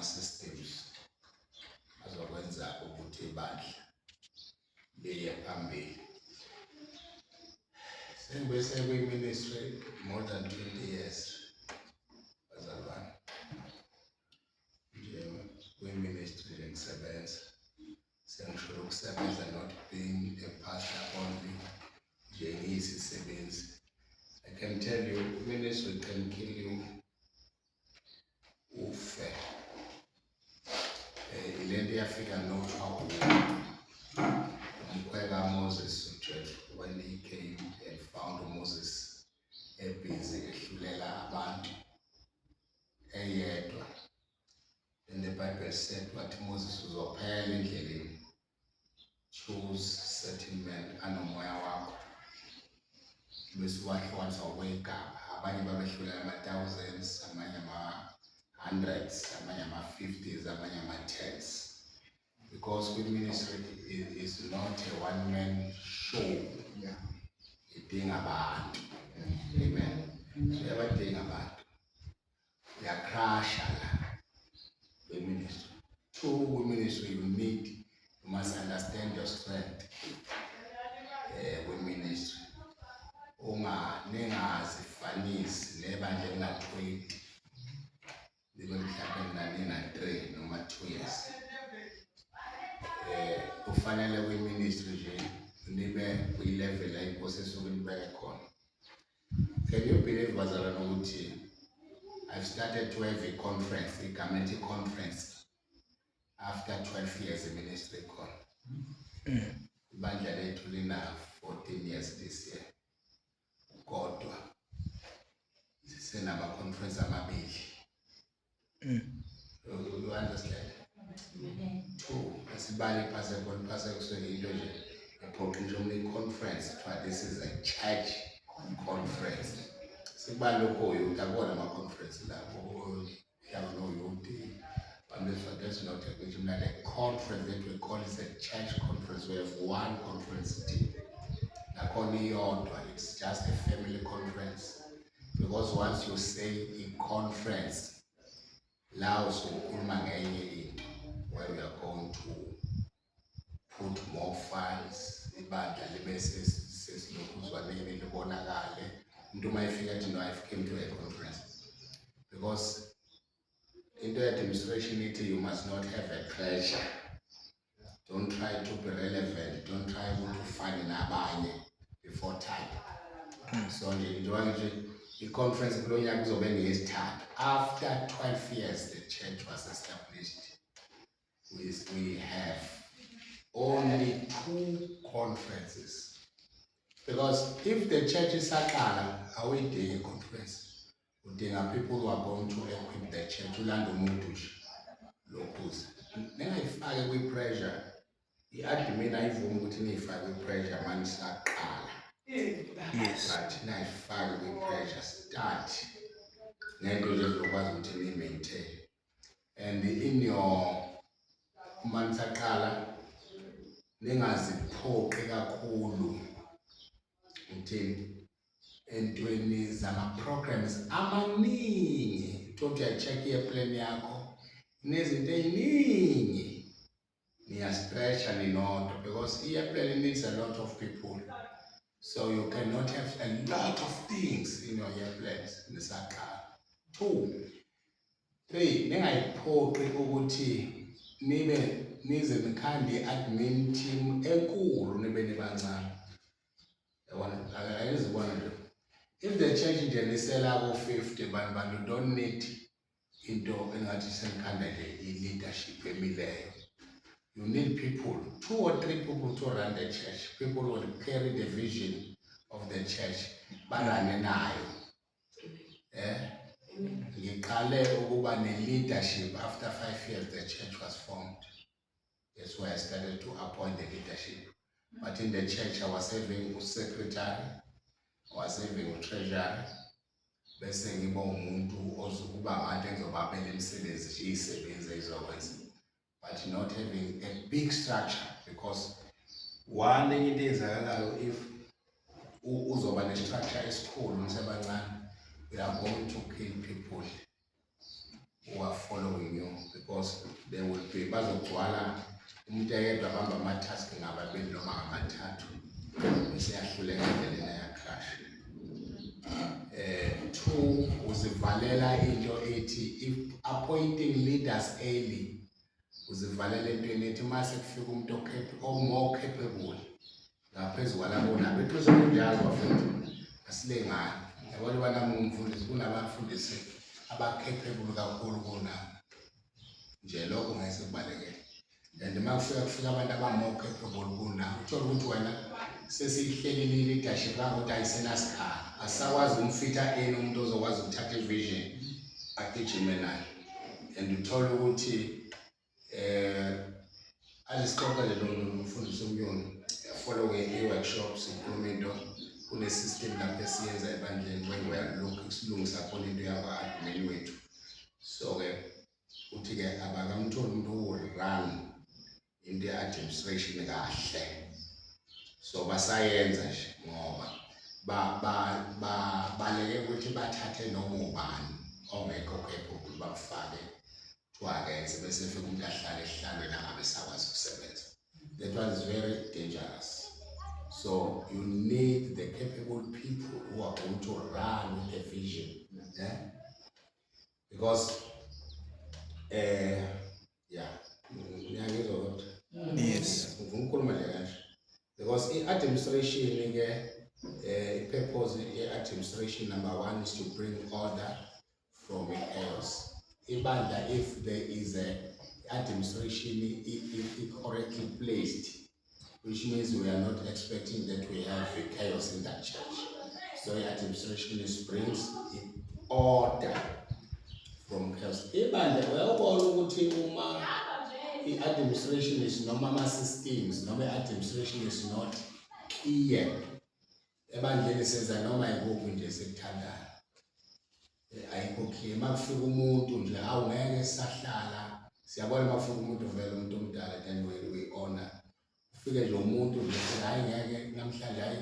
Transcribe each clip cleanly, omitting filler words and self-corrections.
ama-systems azokwenza ukuthi ibandla liye phambili. Sengibese kwi-ministry more than 20 years. Bazalwane. Nje kwi-ministry ngisebenza. Sengisho ukusebenza not being a pastor only. Nje ngiyisisebenzi. I can tell you, ministry can kill you. Ufe. Ilento yafika nothwa umkhweka Moses uJethro when he came and found Moses busy ehlulela abantu eyedwa. And the Bible said what Moses uzophela endleleni. Choose certain men anomoya wakho. Bese wahlukanisa ngokwegaba. Abanye babehlulela ama-thousands, amanye ama-hundreds, amanye ama-50s, amanye ama-10s. Because we ministry is not a one-man show. Idinga abantu. Amen. So yabadinga abantu. Uyakrasha la. We ministry. True we ministry you must understand your strength. We ministry. Ningazifanisi nebandla elina-20. Libe mhlawumbe nina-3 noma 2 years. Kufanele kwi-ministry nje nibe kwi-level la inkosi esuke nibeke khona. Can you believe bazalwane ukuthi I've started to have a conference, a community conference after 12 years in ministry khona. Ibandla lethu lina 14 years this year. Kodwa sinama conference amabili. You understand? Two, asibali phase kuswele into nje a conference, but this is a church conference. Sibali lokho utabona ama conference lapho yabo youth. But that's not a conference that we call it a church conference. We have one conference team. It's just a family conference. Because once you say a conference, Laos where we are going to put more funds, I came to a conference. Because in the administration you must not have a pressure. Don't try to be relevant. Don't try to find an abanye before time. So the conference after 12 years the church was established. We have only 2 conferences. Because if the church is sakala, are we doing a conference? There are people who are going to equip the church. If we pressure, the admin I with pressure man sakala. Yes. But now with pressure start. Maintain. And in your mansakala, ningaziphoqe kakhulu until entweni zama programs amaningi uthi uyacheck plan yakho nezinto eziningi niya stretch ninodwa because plan needs a lot of people, so you cannot have a lot of things in your plans nisaqala. 2, 3 ningayiphoqi ukuthi nize nikhande admin team enkulu nibe nibancane. If the church nje nisela ku 50 bantu don't need into engathi senikhanda nje i-leadership emileyo. You need people, 2 or 3 people to run the church. People will carry the vision of the church. Barane nayo. Ngiqale ukuba ne-leadership after 5 years the church was formed. That's why I started to appoint the leadership. But in the church I was serving as secretary, I was serving as treasurer. Bese ngiba umuntu ozokuba ngathi ngizobabela imisebenzi isebenze izokwenza. But not having a big structure, because one thing it is if uzoba ne-structure esikhulu nisebancane, we are going to kill people who are following you, because bazogcwala umuntu eyedwa abamba ama-task ngababili noma ngamathathu bese yahluleka endleleni ya-crash. 2, uzivalela into ethi if appointing leaders early, uzivalela entweni ethi mase kufika umuntu more capable ngaphezu kwalabo nabo iqiniso kunjalo bafundisi asilengani yabona banami umfundisi kunabafundisi aba-capable kakhulu kunabo nje lokho ngeke sikubalekele. And makufika abantu aba-more capable kunabo uthola ukuthi wena sesiyihlelile i-leadership ukuthi ayisenasikhala asakwazi umfitha umuntu ozokwazi ukuthatha i-vision agijime nayo. And uthola ukuthi azisixoxa nje nomfundisi umyoni follow i-workshops sikhuluma into kune-system lapho esiyenza ebandleni when we are looking silungisa khona into yaba-admin wethu. So-ke uthi-ke abakamtholi umuntu uwu-run into ye-administration kahle. So basayenza nje ngoba baleke ukuthi bathathe noma ubani ongekho capable bakufake kuthiwa-ke sebesefika umuntu ahlale ehlalweni angabe sakwazi ukusebenza. That one is very dangerous. So you need the capable people who are going to run with the vision. Yeah? Because Yes. Because in administration, purpose administration number 1 is to bring order from chaos. If there is a administration correctly placed, which means we are not expecting that we have a chaos in that church. So administration brings order from chaos. Administration is normal systems, normal administration is not clear. Ebandleni senza noma ikuphi nje sekuthandayo. Ayikho clear. Makufika umuntu nje awungeke sahlala. Siyabona makufika umuntu vele umuntu omdala then we honor. Ufike nje umuntu nje hayi ngeke namhlanje hayi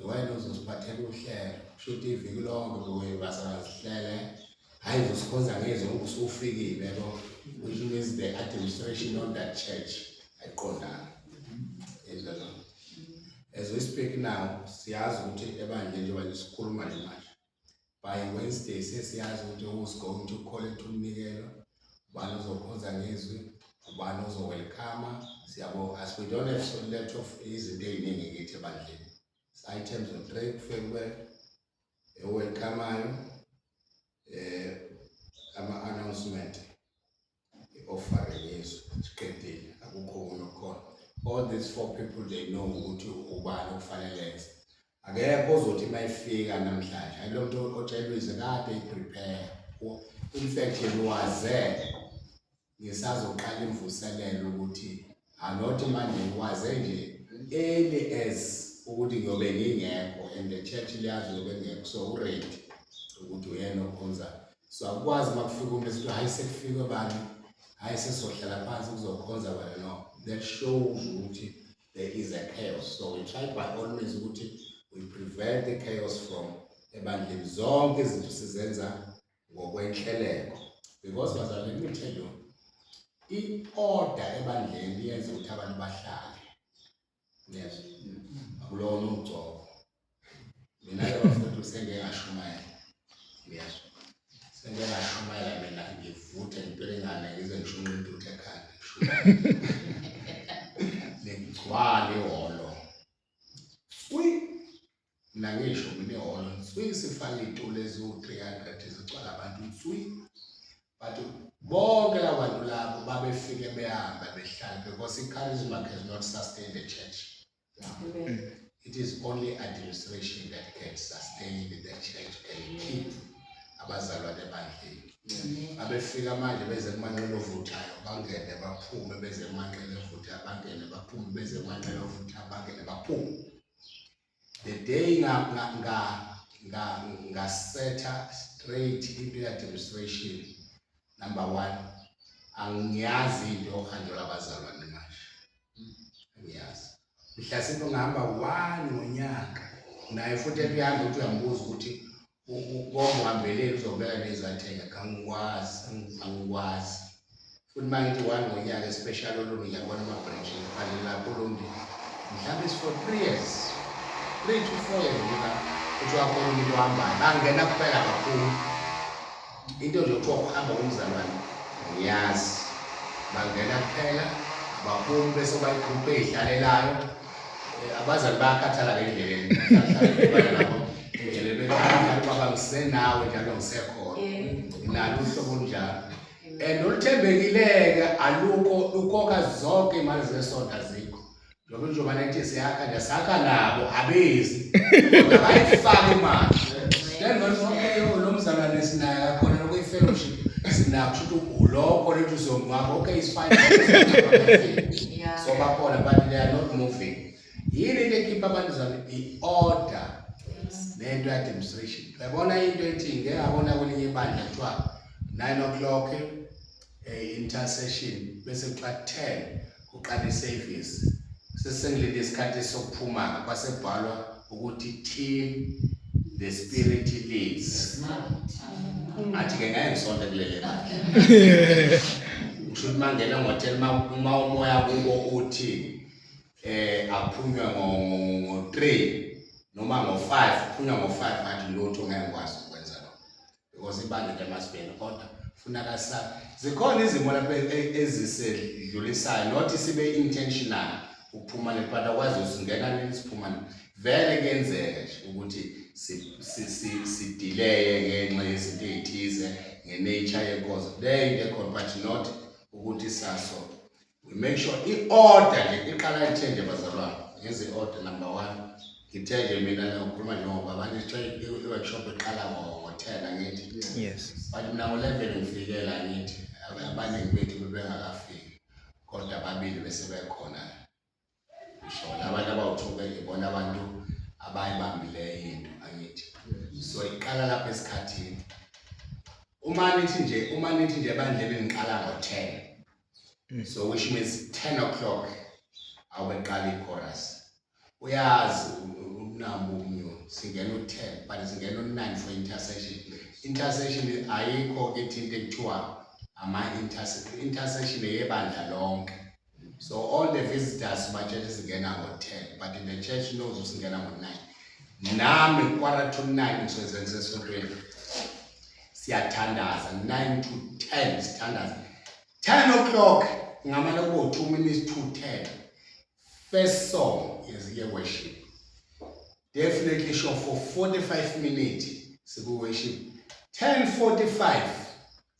wena uzosiphathela uhlelo. Kushuthi iviki lonke bebasasihlele. Hayi uzosikhonza ngezwe usufikile yabo. Which means the administration on that church ayiqondana. As we speak now, siyazi ukuthi ebandleni njengoba nje sikhuluma nje manje. By Wednesday sesiyazi ukuthi who's going to collect umnikelo, ubani ozokhonza ngezwi, ubani ozowelcome. Siyabo as we don't have so lot of izinto eziningi kithi ebandleni. Items of trade kufike welcome ama-announcement offering yesu siqedile akukho okunye okukhona. All these 4 people they know ukuthi ubani okufanele enze. Akekho ozothi mayifika namhlanje hayi lo muntu otshela ize kade iprepare. In fact waze ngisazoqala imvuselelo ukuthi anothi manje waze nje early as ukuthi ngiyobe ngingekho and the church liyazi yobe ngekho so ready ukuthi uyena okhonza. So akwazi makufika umuntu esithi hayi sekufike abantu hayi sesohlala phansi kuzokhonza wena no. That shows ukuthi there is a chaos. So we try by all means ukuthi we prevent the chaos from ebandleni zonke izinto sizenza ngokwenhleleko. Because bazalwane let me tell you i-order ebandleni yenza ukuthi abantu bahlale. Yes. Akulona umgcobo. Mina abafowethu sengeke ngashumayela. Yes. Sengeke ngashumayela mina ngivuthe impelengane ngize ngisho umuntu uthi ekhanda. Ngigcwale ihholo. Mina ngisho mina ihholo sifake itulo eziwu-300 zigcwala abantu but bonke abantu labo babefike behamba behlala because charisma has not sustained the church. It is only administration that can sustain the church, can keep abazalwane ebandleni. Abefika manje beze kumanqele ovuthayo bangene baphume beze kumanqele ovuthayo bangene baphume beze kumanqele ovuthayo bangene baphume. The day ngasetha straight into administration number 1 angiyazi into yokuhanjelwa abazalwane manje. Angiyazi. Mhlasimbe ngihamba 1 ngonyaka naye futhi ekuyahamba ukuthi uyambuza ukuthi konke uhambeleni uzobeka nezathenga angikwazi futhi mangithi one ngonyaka especially olunye ngiyabona ama-branch phane lapho Ulundi mhlawumbe is for 3 years 3 to 4 years uthi wakhona umuntu ohambayo bangena kuphela kakhulu into nje kuthiwa ukuhamba komzalwane ngiyazi bangena kuphela baphuma bese bayigroup ey'hlalelayo abazali bayakhathala ngendleleni indlela bekhala baba ngisenawe njalo ngisekhona nalo uhlobo olunjalo and oluthembekileke alukho ukhokha zonke imali zesonto azikho njengoba nathi siyakha nje sakha nabo abezi bayifaka imali then lo mzalwane sinayo khona lokuyifellowship sinakho ukuthi ulokho lethu uzongwabo okay is fine so bakhona but they are not moving yini into ekhipha abantu zami i-order nento ya-demonstration uyabona into ethi ngeke ngabona kwelinye ibandla kuthiwa 9 o'clock intercession bese kuxa 10 kuqala i-service sesengilinde isikhathi sokuphuma kwasebhalwa ukuthi till the spirit leads athi ke ngeke ngisonde kulele ngisho mangena ngo-10 uma umoya kubo uthi aphunywe ngo-3 noma ngo-5 phunywa ngo-5 athi lutho ngeke ngikwazi ukwenza lokho because ibandla lemasibheni kodwa funeka zikhona izimo lapho ezisedlulisayo not sibe intentional ukuphuma but akwazi usingena nini siphuma vele kuyenzeka nje ukuthi sidelay ngenxa yezinto ezithize ngenature yenkozo le into ekhona but not ukuthi saso we make sure i-order nje iqala ithenge bazalwane ngenze i-order number 1 ngithenje mina ukukhuluma njengoba abantu i-workshop iqala ngo-10 angithi Yes. but mina ngo-11 ngifikela angithi abaningi bethu bebengakafiki kodwa ababili bese bekhona ngisho labantu abawuthuke ngibona abantu abayibambileyo into angithi so iqala lapha esikhathini uma nithi nje bandlebe ngiqala ngo-10 so which means 10 o'clock awubeqala i-chorus uyazi unambu umnyo singena u-10 but singena u-9 for intercession ayikho ke into ekuthiwa intercession yebandla lonke so all the visitors ma-church singena ngo-10 but in the church knows singena ngo-9 nami quarter to 9 ngisesontweni siyathandaza 9 to 10 sithandaza 10 o'clock ngamane kubo 2 minutes to 10 first song is worship definitely show for 45 minutes siku worship 10:45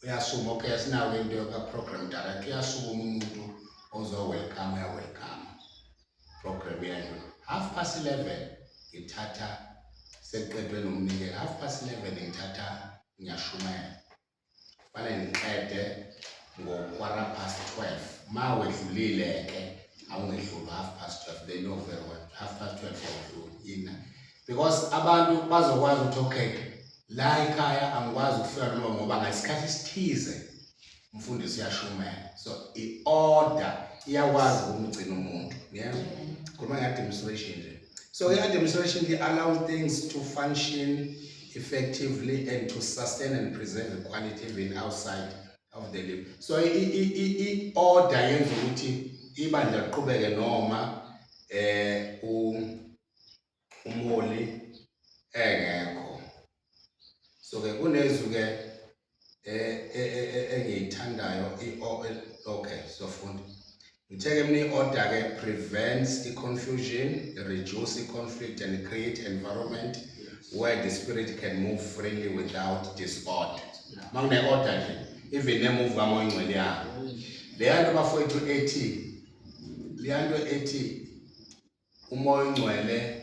uyasuma okay asinawo into yoka program director uyasuma umuntu ozo welcome ya welcome program yakho 11:30 ngithatha seqedwe nomnikelo 11:30 ngithatha ngiyashumela bale ngiqede ngo-12:15 ma wedlulile ke awungedluli 12:30 they know very well 12:30 awudluli because abantu bazokwazi ukuthi okay la ekhaya angikwazi ukufika noma ngoba ngasikhathi isithize umfundisi uyashumela so i-order iyakwazi ukumgcina umuntu khuluma nge-demonstration nje so i-demonstration allows things to function effectively and to sustain and preserve the quality even outside of the life so i-order yenza ukuthi ibandla liqhubeke noma umholi engekho so ke kunezuke engiyithandayo okay so funda ngitheke mina i-order ke prevents confusion reduce conflict and create environment where the spirit can move freely without disorder mangine-order nje even nemove kamoya ingcwele yakho leyanto bafowethu ethi umoya ongcwele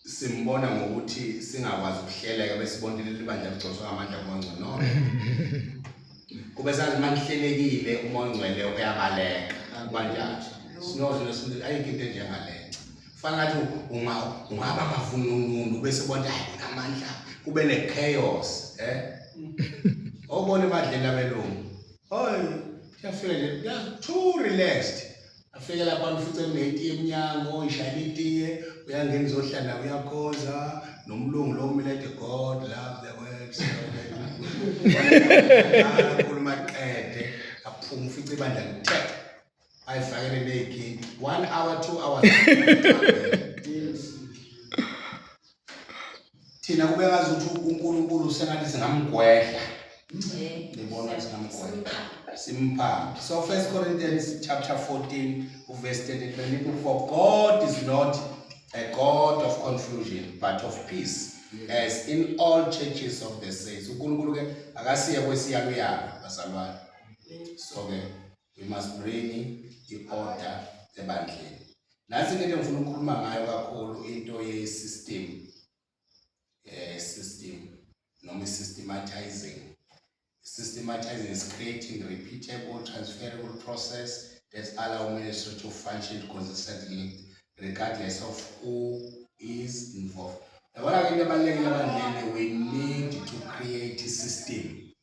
simbona ngokuthi singakwazi ukuhleleka besibonile libandla ligconswa ngamandla umoya ongcwele no kube sazi manihlelekile umoya ongcwele uyabaleka kanjalo sinoze nesinto ayikho into enjengaleyo fana ngathi ungaba amavununu bese bonke hayi kunamandla kube ne-chaos obone badlela belungu hoyi kuyafika nje too relaxed afike lapha mfuthe kunetiye emnyango ishayela itiye uyangena uzohlala uyakhoza nomlungu lo umilete God love the world so khuluma qede aphuma ibandla lithethe ayifakele neyiginti 1 hour 2 hours thina kube ngazi ukuthi uNkulunkulu sengathi singamgwedla libona singamgwedla simpha. So 1 Corinthians chapter 14 verse 33, for God is not a God of confusion but of peace, as in all churches of the saints. uNkulunkulu ke akasiye kwesiyalo bazalwane. So we must bring the order ebandleni. Nasi into engifuna ukukhuluma ngayo kakhulu into ye system noma systematizing. Systematizing is creating repeatable, transferable process that allow ministry to function consistently regardless of who is involved. We need to create a system,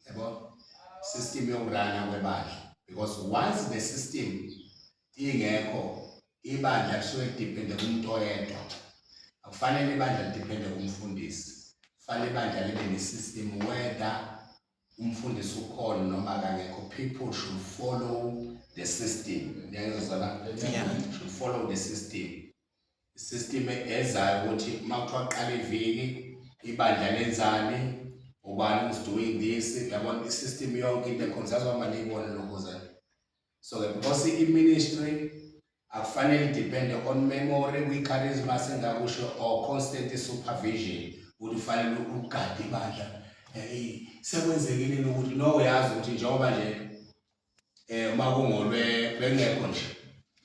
system yokurana kwebandla, because once the system ingekho ibandla kusuke depende kumuntu oyedwa. Akufanele ibandla depende kumfundisi. Fanele ibandla libe ne-system whether umfundisi ukhona noma akangekho. People should follow the system. Should follow the system. The system ezayo ukuthi makuthiwa qala iviki ibandla lenzani, ubani is doing this, yabona i-system yonke into ekhonzazo amalibona lokho zani. So because i-ministry akufanele depend on memory, kwi-charisma sengakusho, or constant supervision ukuthi fanele ugade ibandla. Sekwenzekile ukuthi no uyazi ukuthi njengoba nje uma kungolwe bengekho nje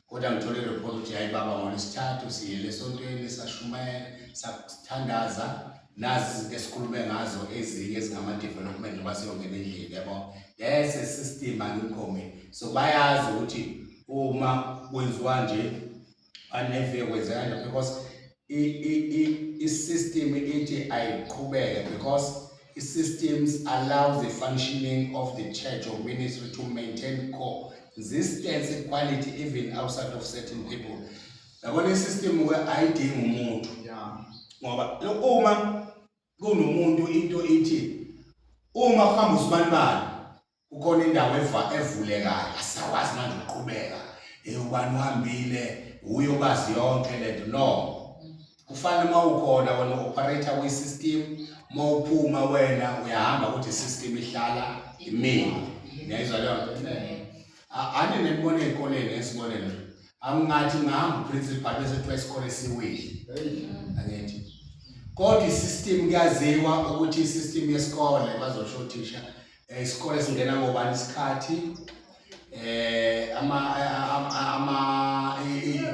kodwa ngithole report ukuthi hayi baba ngolesithathu siyele esontweni sashumayela sakuthandaza nazi izinto esikhulume ngazo ezinye ezingama development noma siyongena endlini yabo. Yes, a system angikhomi. So bayazi ukuthi uma kwenziwa nje aneve kwenzeka nje, because i-system ithi ayiqhubeke, because systems allow the functioning of the church or ministry to maintain consistence and quality even outside of certain people. Yabona i-system ayidingi umuntu. Ngoba uma kunomuntu into ithi uma kuhamba usibanibani ukhona indawo evulekayo asakwazi manje ukuqhubeka ubani uhambile uyobazi yonke lento. No, kufanele uma ukhona wena operator we-system, uma uphuma wena uyahamba ukuthi system ihlala imile. Ngiyayizwa leyo nto. Ane nebona ezikoleni esibonele angathi ngihamba principal bese kuthiwa isikole siwile. Angithi kodwa i-system kuyaziwa ukuthi i-system yesikole bazosho uthisha isikole singena ngobani isikhathi,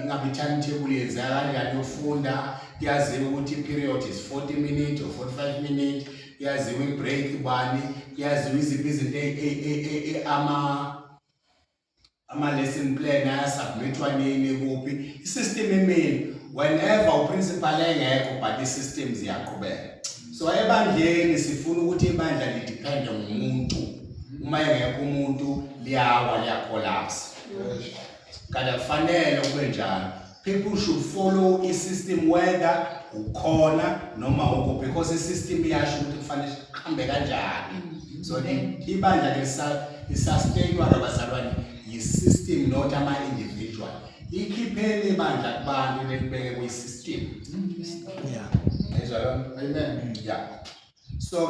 ngabe timetable yenzeka kanjani yokufunda. Kuyaziwa ukuthi i-period is 40 minutes or 45 minutes. Kuyaziwa i-break bani, kuyaziwa iziphi izinto ama-lesson plan ayasubmithwa nini kuphi. I-system emile whenever uprincipal engekho but i-system ziyaqhubeka. So ebandleni sifuna ukuthi ibandla lidepende ngomuntu. Uma engekho umuntu liyawa liyacollapse. Kanti kufanele kube njalo. People should follow i-system whether ukhona noma ukho, because i-system iyasho ukuthi kufanele ihambe kanjani. So ibandla lisastainwa ngabazalwane yi-system not ama-individual. Ikhipheni ibandla kubantu nelibeke kwi-system. Amen. Yeah. So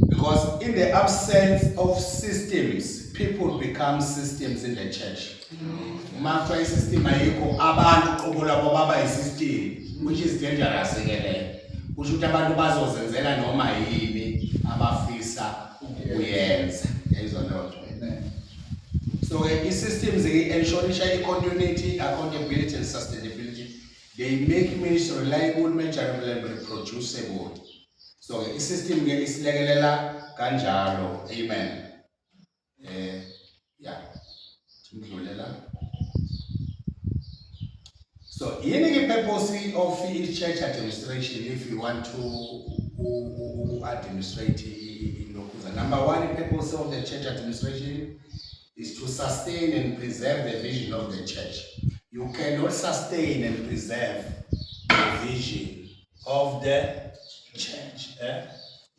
because in the absence of systems, people become systems in the church. Uma system ayikho abantu qobola baba i-system, which is dangerous again. Kusho ukuthi abantu bazozenzela noma yini abafisa ukuyenza. Yayizwa leyo. So i-systems ensure continuity, accountability and sustainability. They make ministry reliable, measurable and reproducible. So i-system isilekelela kanjalo. Amen. Yeah. So yini ke purpose of church administration if you want to administrate in Lokuza? Number one, purpose of the church administration is to sustain and preserve the vision of the church. You cannot sustain and preserve the vision of the church.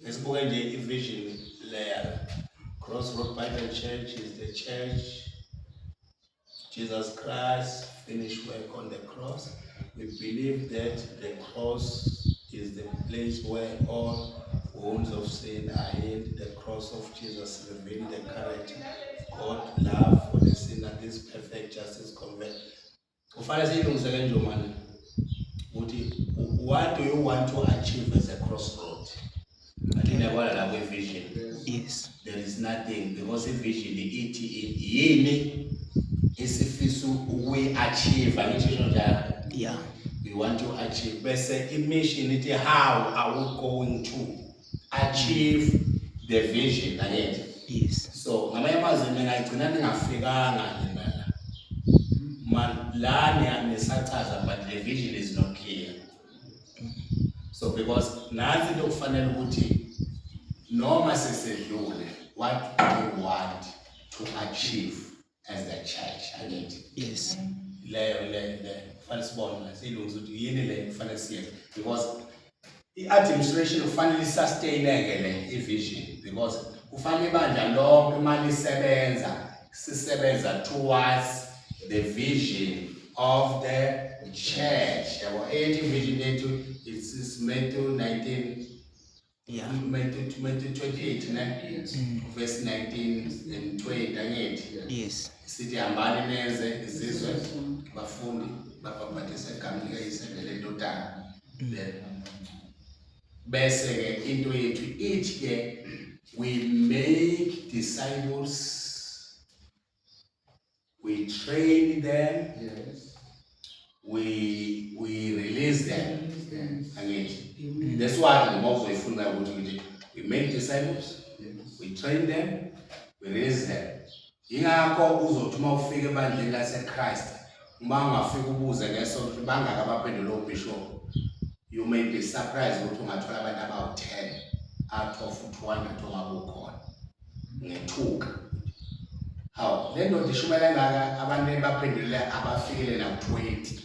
Let's go into the vision layer. Crossroad Bible Church is the church Jesus Christ finished work on the cross. We believe that the cross is the place where all wounds of sin are healed. The cross of Jesus revealed the character of God, love for the sinner, this perfect justice convert. What do you want to achieve as a crossroad? I think I want to have a vision. Yes. There is nothing because a vision is we achieve. Yeah. We want to achieve. But say mission it how are we going to achieve the vision? Yes. So ngamanye amazwi ngingayigcina ningafikanga nina. Man lana nisachaza but the vision is not clear. So because nansi into kufanele ukuthi noma sesedlule what do we want to achieve as the church? Yes. Kufanele sibone silungiso ukuthi yini le kufanele siyenze because i-administration kufanele sustain-eke le vision because kufanele ibandla lonke imali sisebenza towards the vision of the church. Yabo ethi vision yethu is made to 19 Yeah. made to 28 ne verse 19 and 20 angithi. Yes. Sithi hambani neze izizwe bafundi babaphathise igama likayise lendodana. Bese ke into yethu ithi ke we make disciples, we train them, Yes. we release them. Angithi. That's why the most uzoyifunda ukuthi we make disciples, we train them, we raise them. Yingakho uzothi uma ufika ebandleni laseChrist, uma ungafika ubuze ngesonto bangaka abaphendula ubishop, you may be surprised ukuthi ungathola abantu abawu-10 out of 200 ongabukhona ngethuka. Hawu le ndoda ishuma kangaka abantu baphendulile abafikile naku-20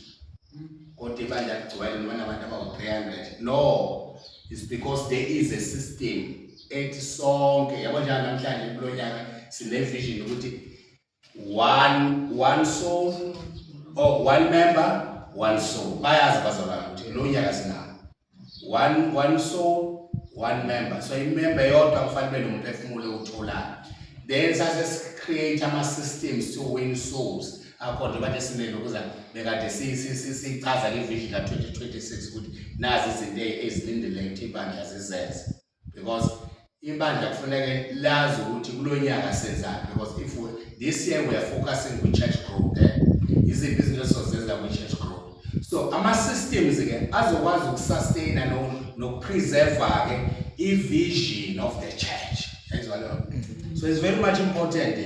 kodwa ibandla ligcwele noma nabantu abawu-300. No, it's because there is a system ethi sonke yabo njalo namhlanje kulo nyaka sine-vision ukuthi one soul or one member, one soul. Bayazi bazalwane ukuthi lo nyaka sinawo one soul, one member. So imember yodwa kufanele nomphefumulo utholayo. Then sase create ama-systems to win souls. Akho bathi sinelo kuza bekade sichaza le vision ka 2026 ukuthi nazi izinto ezilindeleke ukuthi ibandla zizenze because ibandla kufanele lazi ukuthi kulonyaka senzani because if this year we are focusing on church growth iziphi izinto esizozenza ku church growth. So ama-systems ke azokwazi ukusustain nokupreserve ke i-vision of the church. So it's very much important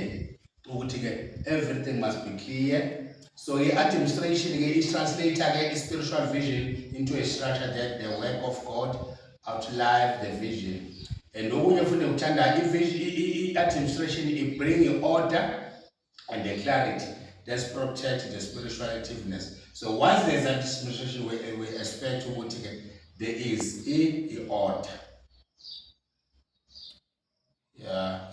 everything must be clear. So the administration is translated the spiritual vision into a structure that the work of God outlive the vision. And the administration it bring order and the clarity that's protect the spiritual activeness. So once there's administration, we expect to there is a order. Yeah,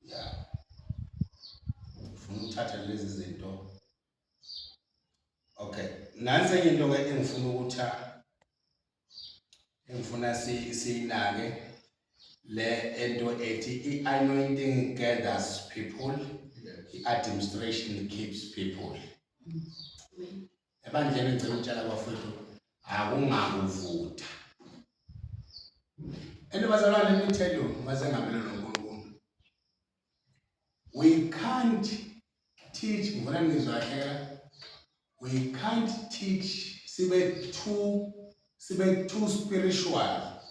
yeah. Ufuna uthatha lezi zinto. Okay. Nansi into ke engifuna ukuthi engifuna siyinake le ento ethi anointing gathers people, administration keeps people. Ebandleni ngicela ukutshela abafowethu akungakuvutha. And bazalwane let me tell you masengamele noNkulunkulu. We can't teach, we can't teach sibe too spiritual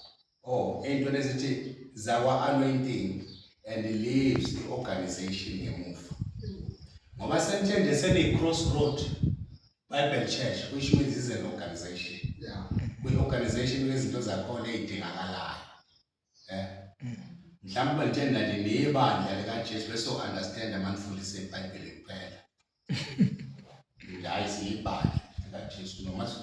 or into ezithi zawa anointing and leaves the organization ngemuva. Ngoba sentende sene Crossroad Bible Church, which means it's an organization. Yeah. We organization wezinto zakhona ezidingakalayo. Mhlawumbe ngithanda nebandla lika Jesu bese understand amandfundisi eBhayibheli kuphela. Hayi siyibandla lika Baptist, no matter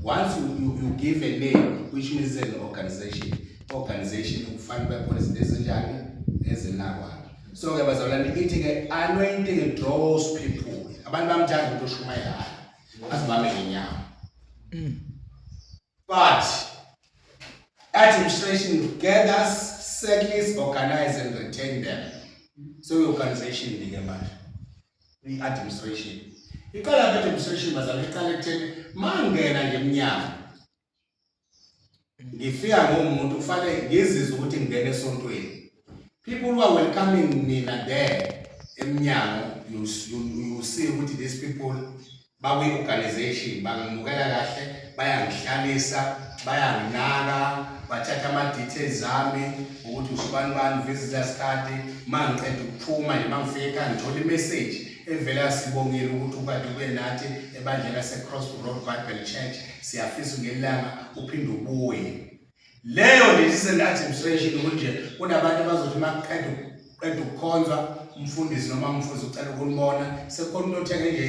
once you give a name, which means an organization kufanele khona izinto ezinjani ezinakwayo. So ke bazalwane ithi ke anointing draws people. Abantu bamthanda umuntu oshumayelayo. Asibambe ngenyawo. But administration gathers, settles, organize and retain them. So your organization ndike manje. I-administration. Iqala administration bazalwane iqala ekutheni mangena ngemnyango. Ngifika ngomuntu kufanele ngizizwe ukuthi ngingena esontweni. People who are welcoming mina there emnyango, you see ukuthi these people bawe organization bangimukela kahle, bayangihlalisa, bayanginaka, bathatha ama details ami ukuthi usibani visitors card, mangiqeda ukuphuma nje mangifika ngithola imessage evela sibongile ukuthi ukade kube nathi ebandla lase Cross Road Bible Church siyafisa ngelanga uphinde ubuye. Leyo lezi administration ukuthi kunabantu abazothi maqeda ukukhonzwa umfundisi noma umfuzi ucela ukulibona sekhona umuntu othenga nje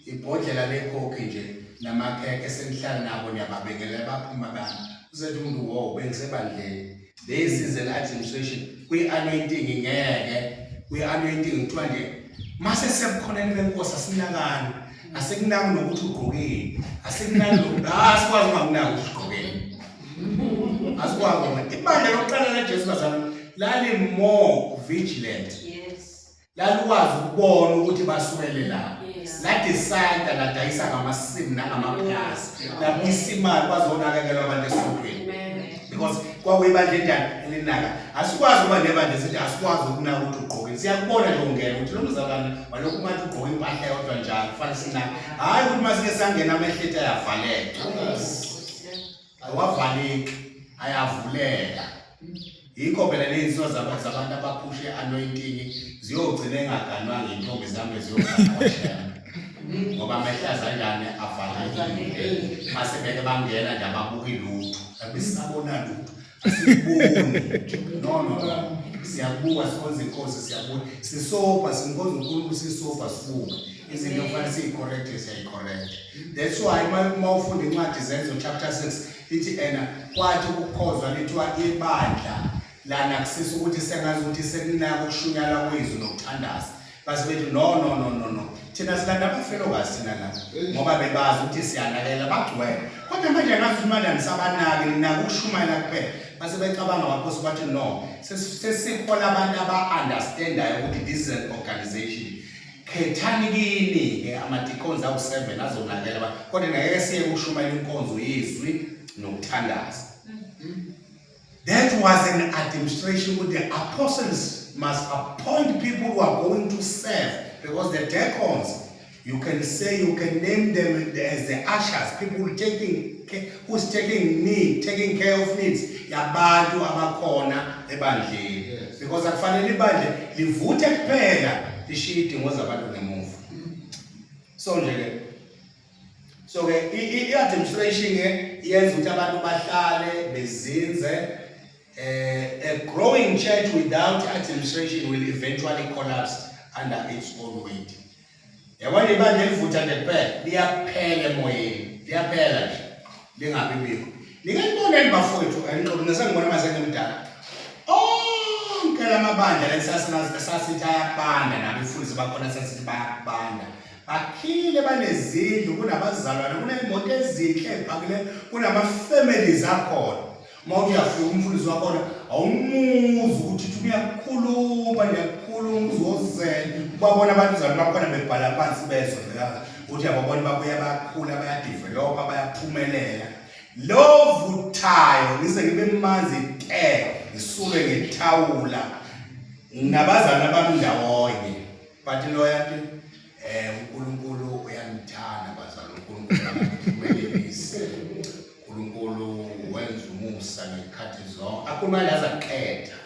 ibhodlela lekhokhi nje namakheke senihlala nabo niyababekela baphuma bani usethi umuntu wo bengisebandleni. This is an administration kwi-anointing ngeke kwi-anointing kuthiwa nje mase sebukhoneni benkosi asinakani asikunaki nokuthi ugqokeni asikunaki asikwazi ungakunaki ukuthi ugqokeni asikwazi ngoba ibandla lokuqala laJesu bazalwane lali more vigilant. Lalikwazi ukubona ukuthi basukele la ladecide ladayisa ngamasimu nangamaphasi labuyisa imali bazonakekelwa abantu esontweni because kwakuyibandla endala elinaka asikwazi ukuba nebandla esithi asikwazi ukunaka ukuthi ugqoke siyakubona nje ungena ukuthi lo mzalwane walokhu manje ugqoke impahla yodwa njalo kufanele sinaka hayi ukuthi masike sangena amehlethe ayavaleka awavaleki ayavuleka. Yikho phela lezi zabantu abaphushe anointing ziyogcina engaganwanga intombi zami ziyoganwa ngoba amehlaza kanjani avalekile mase beke bangena nje ababuka ilutho abisabona lutho asiboni no siyabuka sikhonza inkosi siyabuka sisopa sinkonza uNkulunkulu sisopa sibuka izinto kufanele siyicorrect siyayicorrect. That's why mawufunda incwadi Zenzo chapter 6 ithi kwathi ukukhozwa lithiwa ibandla lana kusisa ukuthi sengazi ukuthi sekunaka ukushunyala kwezwi nokuthandaza base bethi no thina silanda abafelokazi thina la ngoba bebazi ukuthi siyanakela bagcwele kodwa manje ngazi ukuthi manje nisabanaki ninaka ukushumayela kuphela base becabanga waphosa bathi no sesikhola abantu aba-understandayo ukuthi this is an organization. Khethani kini ke ama-deacons awu-7 azonakela abantu kodwa ngeke siye ukushumayela inkonzo yezwi nokuthandaza. That was an administration with the apostles must appoint people who are going to serve because the deacons, you can name them as the ushers, people who's taking care of needs. Yabantu abakhona ebandleni because akufanele ibandle livuthe kuphela lishiye idingo zabantu ngemuva. So ke i-administration yenza ukuthi abantu bahlale bezinze. A growing church without administration will eventually collapse under its own weight. Yabona ibandla elivutha nje kuphela liyaphela emoyeni liyaphela nje lingabi bikho. Ningayibona bafowethu enqobo nesengibona mazenge mdala onke lamabandla lesasithi ayabanda nabefundisi bakhona sasithi bayabanda bakhile banezindlu kunabazalwane kunezimoto ezinhle ephakile kunama-families akhona. Mawuthi uyafika umfundisi wakhona awumuzi ukuthi uyakhuluma uzozela ubabona abantu zalo bakhona bebhala phansi bezwe uthi yababona babuya bayakhula bayadevelopa bayaphumelela. Lo vuthayo ngize ngibe manzi ngisule ngethawula nabazana bami ndawonye but lo yathi uNkulunkulu uyamthanda bazalwane uNkulunkulu akuphumelelise uNkulunkulu wenza umusa ngekhathi zonke akhuluma laza qeda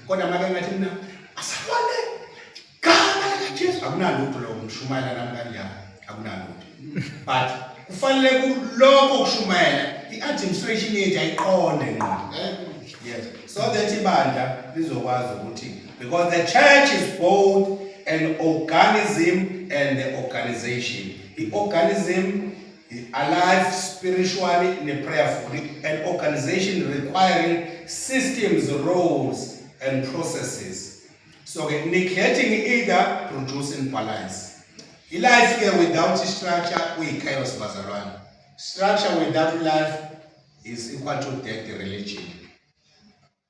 kodwa make ngathi mina asabone gama likaJesu akunalutho lo umshumayela nami kanjani akunalutho but kufanele kuloko kushumayela i-administration yethu ayiqonde ngqo. Yes, so that ibandla lizokwazi ukuthi because the church is both an organism and the organization. The organism alive spiritually and prayerfully, an organization requiring systems, roles, and processes. So neglecting either producing balance. Life here without structure, we chaos bazalwane. Structure without life is equal to dead religion.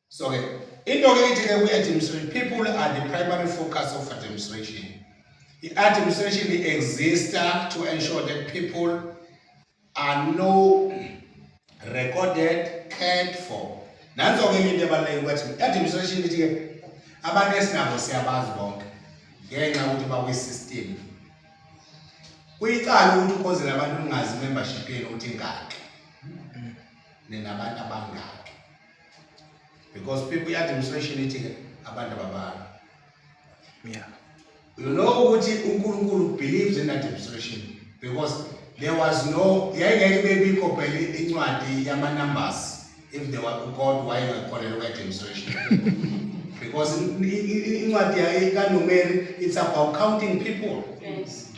So administration, people are the primary focus of administration. The administration exists to ensure that people are recorded, cared for. Nanzo-ke into ebalulekile ukuthi administration ithi abantu esinabo siyabazi bonke ngenxa yokuthi bakwi-system. Kuyicala ukuthi ukhozela abantu ungazi membership yenu ukuthi ingaki. Ninabantu abangaki. Because people administration ithi abantu ababala. Yeah. You know ukuthi uNkulunkulu believes in administration because there was no yayingeke bebikho phela incwadi yama numbers if there were God wayengakholelwa administration. Because incwadi kaNumeri it's about counting people. Yes.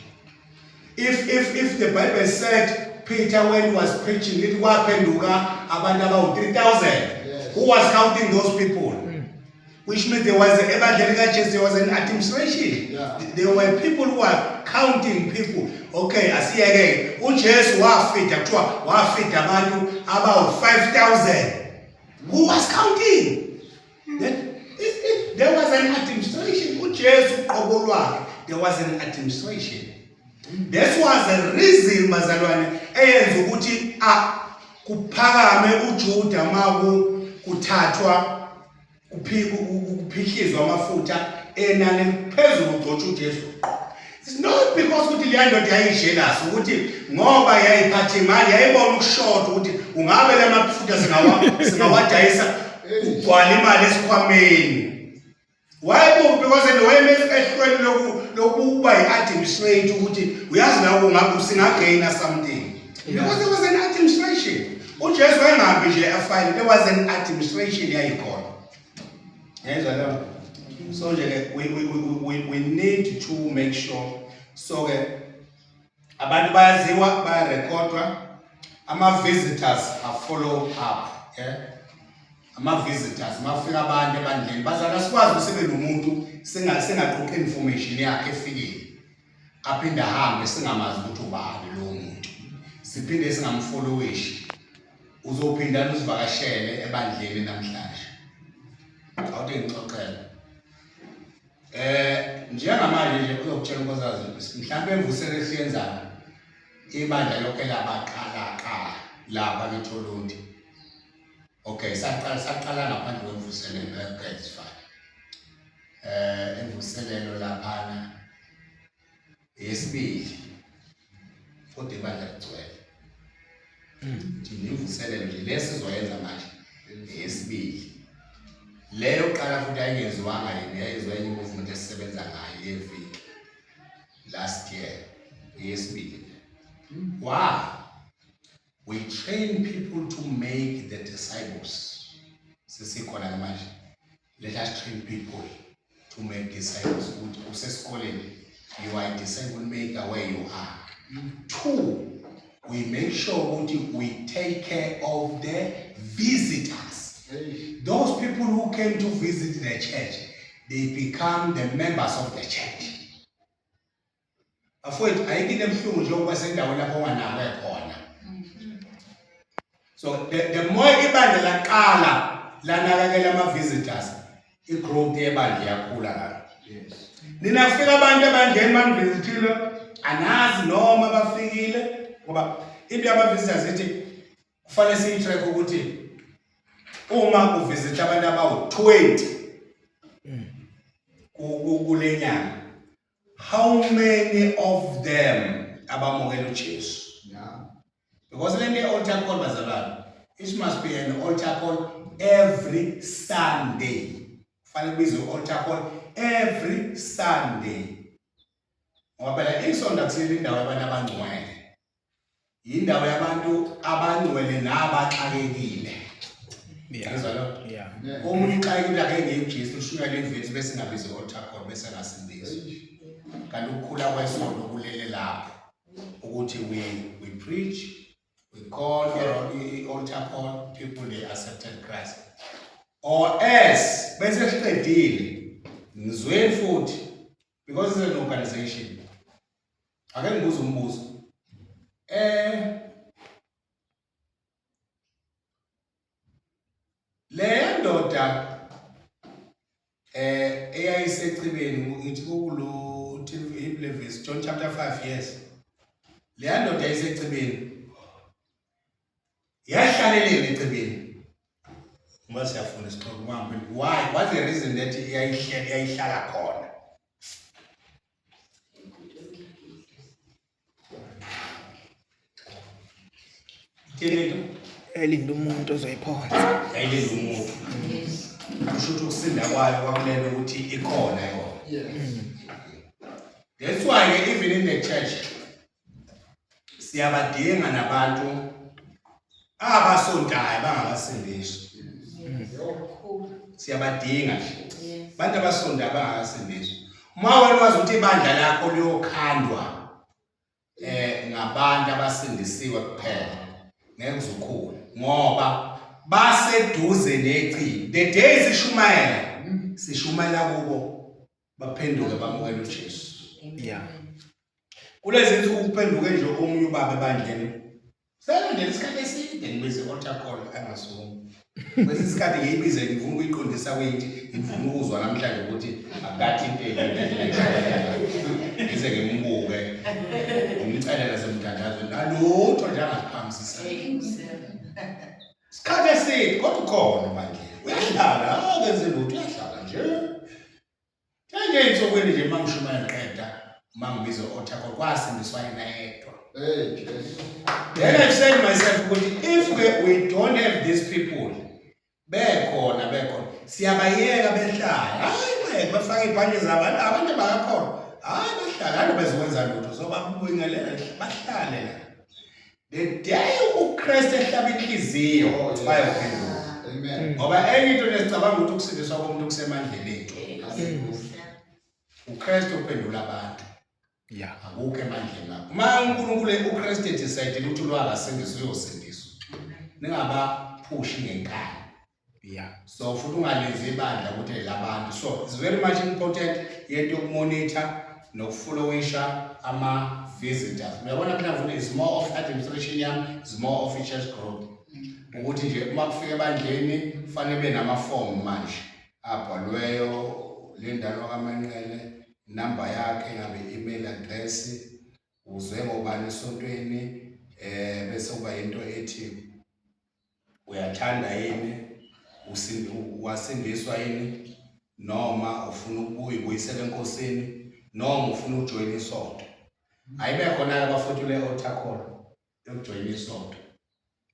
If the Bible said Peter when he was preaching it waphenduka abantu about 3,000. Who was counting those people? Which means there was there was an administration. Yeah. There were people who were counting people. Okay, asiyeke uJesu wafita kuthiwa wafita abantu about 5,000. Who was counting? There was an administration. uJesu uqobo lwakhe, there was an administration. This was the reason bazalwane eyenza ukuthi kuphakame uJuda maku kuthathwa kuphikizwa amafutha enani phezulu ugcotsha uJesu. It's not because ukuthi leya ndoda yayijealous ukuthi ngoba yayiphatha imali yayibona ukushort ukuthi ungabe la mafutha singawadayisa ugcwala imali esikhwameni. Why? Because in the way ehlweni lokuba yi-administrate ukuthi uyazi nawo ngabe singagaina something. Because there was an administration. uJesu wayengahambi nje afile, there was an administration yayikhona. So we need to make sure so abantu bayaziwa bayarekhodwa, ama-visitors are followed up. Yeah? Ama-visitors mafika abantu ebandleni bazala sikwazi ukuthi sibe nomuntu singaqoqa information yakhe efikile aphinde ahambe singamazi ukuthi ubani lowo muntu, siphinde singamfollowishi uzophinda usivakashele ebandleni namhlanje. Awuthi ngixoxela njengamanje nje uzokutshela uNkosikazi mhlawumbe emvuselo esiyenzayo ibandla lokho labaqala lapha eTholondi. Okay, saqala ngaphandle kwemvuselelo eGuides Fund. Imvuselelo laphana yesibili kodwa ibandla ligcwele. Imvuselelo nje lesizoyenza manje yesibili. Leyo qala futhi ayenziwanga yini yayenziwa enye movement esisebenza ngayo yeviki last year yesibili. Wow. We train people to make the disciples. Sisikhona manje. Let us train people to make disciples. You are a disciple maker where you are. 2, we make sure we take care of the visitors. Those people who came to visit the church, they become the members of the church. Afowethu ayikho emhlungu njengoba sendaweni lapho wanawe khona. So the more ibandla laqala lanakekela ama-visitors, i-growth yebandla iyakhula la. Yes. Nina kufika abantu ebandleni banivizithile anazi noma bafikile ngoba into yama-visitors ithi kufanele siyi-track ukuthi uma uvisita abantu abawu-20 kule nyanga, how many of them abamukela uJesu? Yeah. Because let me altar call bazalwane. It must be an altar call every Sunday. Fanele bizwe altar call every Sunday. Ngoba phela isonto akusile indawo yabantu abangcwele. Indawo yabantu abangcwele nabaxakekile. Yeah. Omunye uxakekile akengeke uJesu ushuya levithi bese ngabiza altar call bese ngasindizwa. Kanti ukukhula kwesonto kulele lapho. ukuthi we preach, we call altar call, people they accepted Christ. Or else, bese siqedile, ngizweni futhi, because it's an organization. Ake ngibuze umbuzo. Le ndoda eyayisecibeni ngithi kulo verse John chapter 5 yes. Le ndoda eyayisecibeni yahlalelele ecibeni. Uma siyafuna isixhobo manje why what's the reason that yayihlala khona? Elinda umuntu ozoyiphonsa. Yayilinda umuntu. Kusho ukuthi ukusinda kwayo kwakulelo ukuthi ikhona yona. That's why even in the church siyabadinga nabantu abasontayo bangakasindiswa. Siyabadinga nje. Abantu abasontayo bangakasindiswa. Uma wena wazi ukuthi ibandla lakho liyokhandwa ngabantu abasindisiwe kuphela ngeke uzukhula ngoba baseduze necili. The day sishumayela kubo baphenduke bamukela uJesu. Yeah. Kulezi insuku uphenduke nje omunye ubaba ebandleni. Selandela isikhathi eside ngibize altar call angasongo. Bese isikhathi ngiyibize ngifuna ukuyiqondisa kwinti ngifuna ukuzwa namhlanje ukuthi akathi into ize ngimbuke. Ngicela nasemthandazo nalutho nje angaphamisisa. Isikhathi eside kodwa ukhona manje. Uyahlala akenze lutho uyahlala nje. Nje insokweni nje mangishumayela qeda mangibize altar call kwasindiswa yena yedwa. Then I said to myself, if we don't have these people, bekhona siyabayeka behlala. Hayi bafaka ibhanje zabantu abantu bakakhona. Hayi bahlala abantu bezokwenza lutho so babuyingelela bahlale la. The day uKristu ehlaba inhliziyo bayophenduka. Amen. Ngoba enye into nesicabanga ukuthi ukusindiswa komuntu kusemandleni ethu. uKristu uphendula abantu. Yeah. Akukho emandleni akho. Uma uNkulunkulu uKristu decide ukuthi lo akasindiswe uyosindiswa. Ningaba push ngenkani. Yeah. So futhi ungalenzi ibandla ukuthi labantu. So it's very much important yento yokumonitor nokufollowisha ama visitors. Uyabona phela mfuni is more of administration yami, is more of church group. Ukuthi nje uma kufika ebandleni kufanele be nama form manje. Abhalweyo lendalo kaManqele, number yakhe ngabe email address, uzwe ngobani esontweni, bese kuba into ethi uyathanda yini, wasindiswa yini, noma ufuna ukuyibuyisela enkosini, noma ufuna ukujoin isonto. Ayibe khona abafuthi le altar call yokujoin isonto.